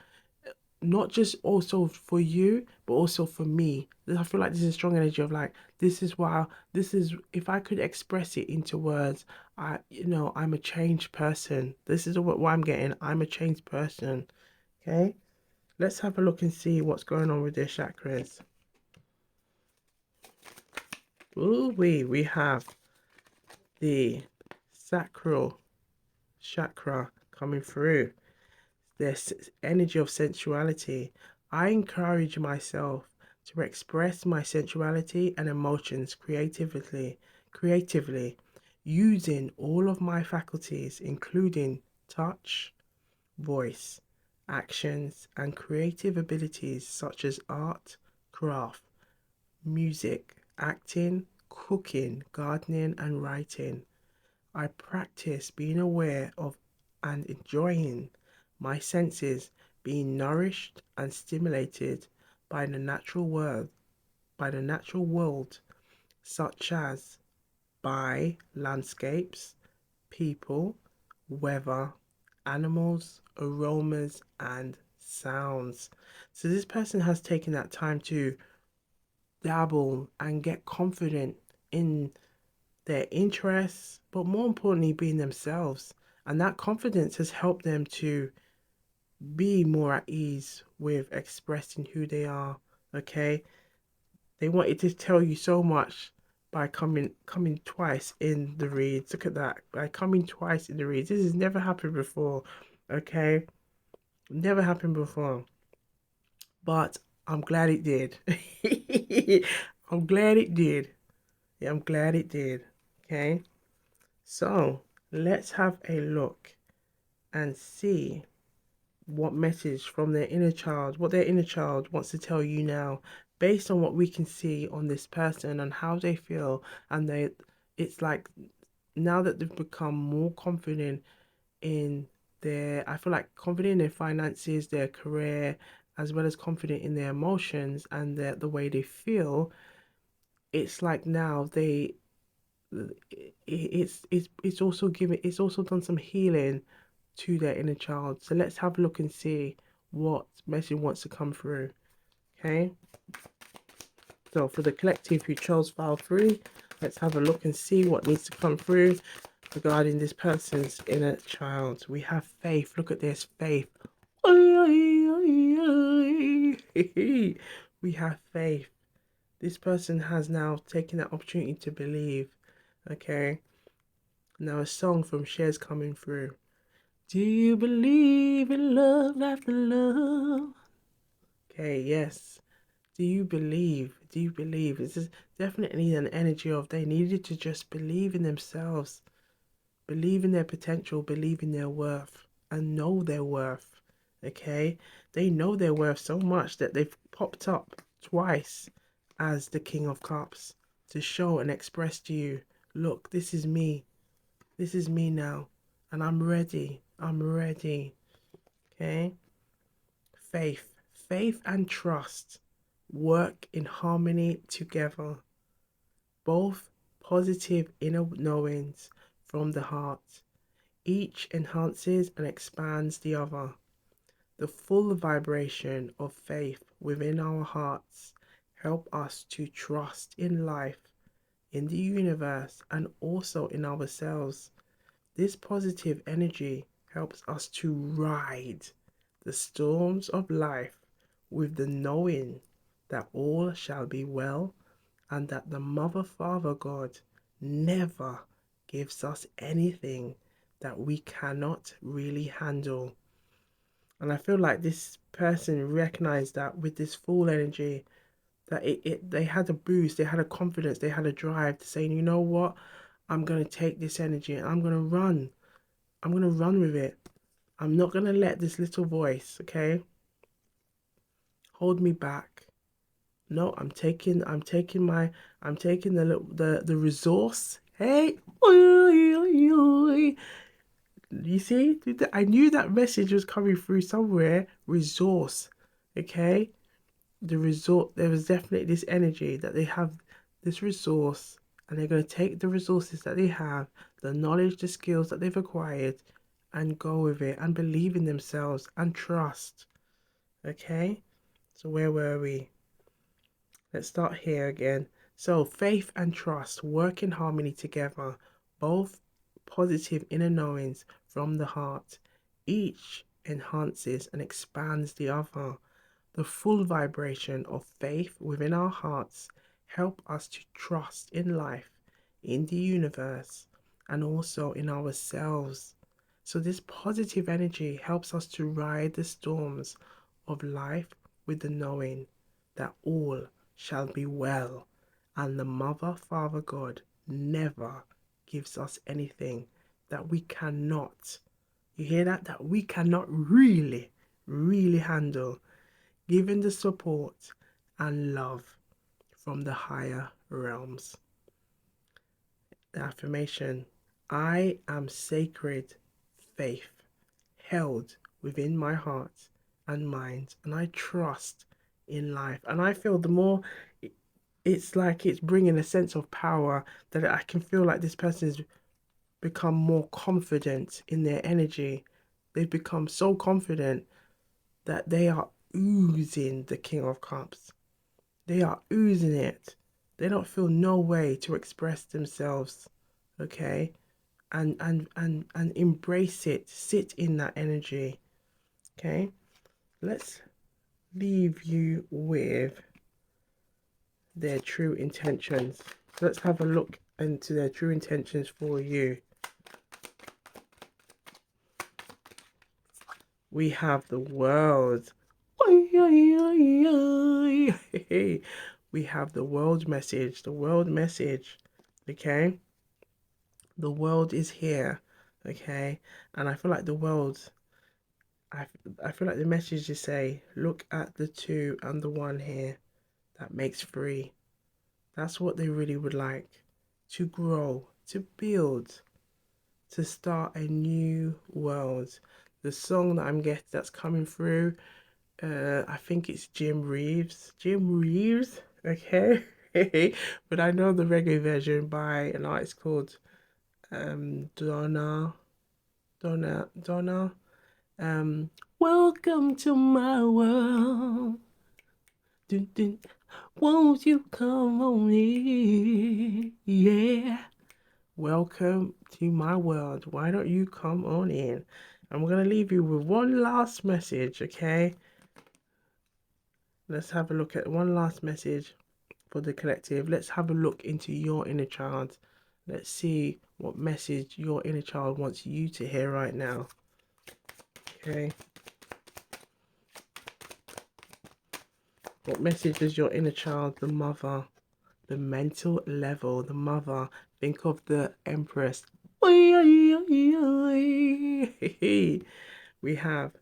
not just also for you, but also for me. I feel like this is a strong energy of like, this is why, this is, if I could express it into words, I'm a changed person. This is what I'm getting. I'm a changed person. Okay. Let's have a look and see what's going on with their chakras. Ooh, we have the sacral chakra coming through. This energy of sensuality. I encourage myself to express my sensuality and emotions creatively, using all of my faculties, including touch, voice, actions, and creative abilities such as art, craft, music, acting, cooking, gardening, and writing. I practice being aware of and enjoying my senses being nourished and stimulated by the natural world, such as by landscapes, people, weather, animals, aromas, and sounds. So this person has taken that time to dabble and get confident in their interests, but more importantly, being themselves. And that confidence has helped them to be more at ease with expressing who they are. Okay, they wanted to tell you so much by coming twice in the reads. Look at that, by coming twice in the reads. This has never happened before. Okay, never happened before, but I'm glad it did. I'm glad it did. Yeah, I'm glad it did. Okay. So let's have a look and see what message from their inner child, what their inner child wants to tell you now, based on what we can see on this person and how they feel. And it's like now that they've become more confident in I feel like confident in their finances, their career, as well as confident in their emotions and the way they feel. It's like now it's also it's also done some healing to their inner child. So let's have a look and see what message wants to come through. Okay, so for the collective who chose file 3, let's have a look and see what needs to come through regarding this person's inner child. We have faith. Look at this, faith. We have faith. This person has now taken that opportunity to believe. Okay, now a song from Cher's coming through. Do you believe in love after love? Okay, yes. Do you believe? Do you believe? This is definitely an energy of they needed to just believe in themselves, believe in their potential, believe in their worth, and know their worth. Okay? They know their worth so much that they've popped up twice as the King of Cups to show and express to you, look, this is me. This is me now. And I'm ready. I'm ready. Okay? Faith and trust work in harmony together. Both positive inner knowings from the heart. Each enhances and expands the other. The full vibration of faith within our hearts help us to trust in life, in the universe, and also in ourselves. This positive energy helps us to ride the storms of life with the knowing that all shall be well and that the Mother Father God never gives us anything that we cannot really handle. And I feel like this person recognized that with this full energy, that they had a boost, they had a confidence, they had a drive to say, you know what, I'm going to take this energy and I'm going to run. I'm going to run with it. I'm not going to let this little voice, okay, hold me back. No, I'm taking the resource. Hey, you see, I knew that message was coming through somewhere. Resource, okay. There was definitely this energy that they have this resource, and they're going to take the resources that they have, the knowledge, the skills that they've acquired, and go with it and believe in themselves and trust. Okay, so where were we? Let's start here again. So faith and trust work in harmony together, both positive inner knowings from the heart. Each enhances and expands the other. The full vibration of faith within our hearts help us to trust in life, in the universe, and also in ourselves. So this positive energy helps us to ride the storms of life with the knowing that all shall be well, and the Mother, Father God never gives us anything that we cannot, you hear that? That we cannot really handle, given the support and love from the higher realms. The affirmation: I am sacred faith held within my heart and mind, and I trust in life. And I feel the more it's like it's bringing a sense of power, that I can feel like this person's become more confident in their energy. They've become so confident that they are oozing the King of Cups. They are oozing it. They don't feel no way to express themselves, okay? And embrace it. Sit in that energy, okay? Let's leave you with their true intentions. Let's have a look into their true intentions for you. We have the world. We have the world message. The world message. Okay? The world is here. Okay? And I feel like the world, I, I feel like the message is say, look at the two and the one here that makes three. That's what they really would like. To grow, to build, to start a new world. The song that I'm getting that's coming through, I think it's Jim Reeves. Jim Reeves, okay. But I know the reggae version by an artist called Donna. Um, Welcome to my world. Dun, dun. Won't you come on in? Yeah. Welcome to my world. Why don't you come on in? I'm going to leave you with one last message, okay? Let's have a look at one last message for the collective. Let's have a look into your inner child. Let's see what message your inner child wants you to hear right now. Okay. What message does your inner child, the mother, the mental level, the mother, think of the Empress. We have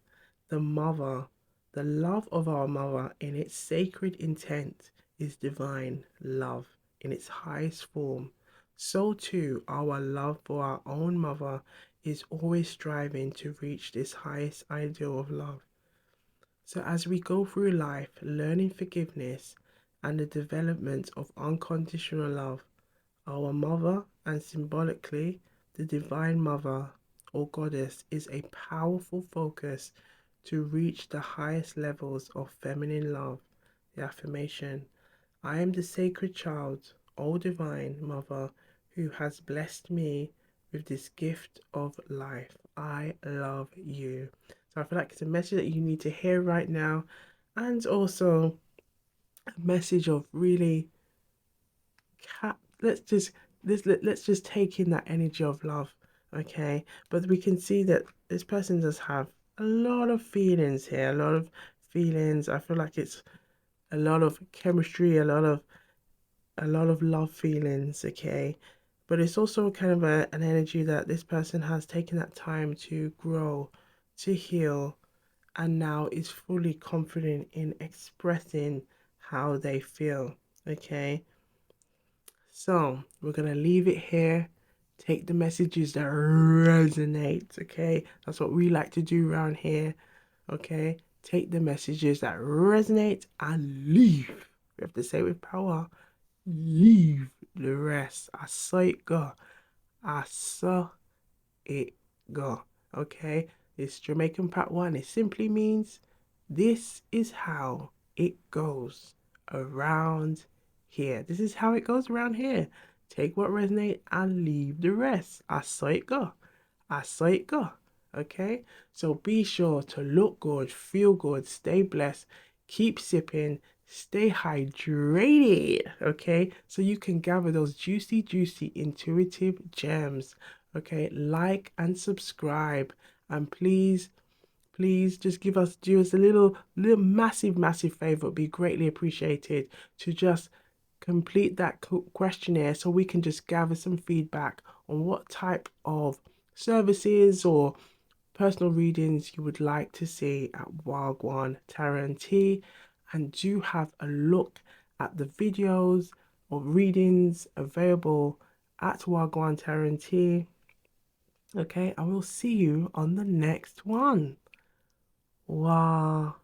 the mother. The love of our mother in its sacred intent is divine love in its highest form. So too, our love for our own mother is always striving to reach this highest ideal of love. So as we go through life, learning forgiveness and the development of unconditional love, our mother, and symbolically the divine mother or goddess, is a powerful focus to reach the highest levels of feminine love. The affirmation: I am the sacred child, O divine mother, who has blessed me with this gift of life. I love you. So I feel like it's a message that you need to hear right now, and also a message of really let's just take in that energy of love, okay? But we can see that this person does have a lot of feelings here, a lot of feelings. I feel like it's a lot of chemistry, a lot of love feelings, okay? But it's also kind of an energy that this person has taken that time to grow, to heal, and now is fully confident in expressing how they feel, okay? So we're gonna leave it here. Take the messages that resonate, okay? That's what we like to do around here, okay? Take the messages that resonate and leave. We have to say it with power. Leave the rest. I saw it go. I saw it go. Okay? It's Jamaican Part 1. It simply means this is how it goes around here. This is how it goes around here. Take what resonates and leave the rest. I saw it go. I saw it go. Okay, so be sure to look good, feel good, stay blessed, keep sipping, stay hydrated. Okay, so you can gather those juicy intuitive gems. Okay, like and subscribe, and please just do us a little massive favor. It'd be greatly appreciated to just complete that questionnaire so we can just gather some feedback on what type of services or personal readings you would like to see at Wagwan Tarot and Tea, and do have a look at the videos or readings available at Wagwan Tarot and Tea. Okay, I will see you on the next one. Wagwan.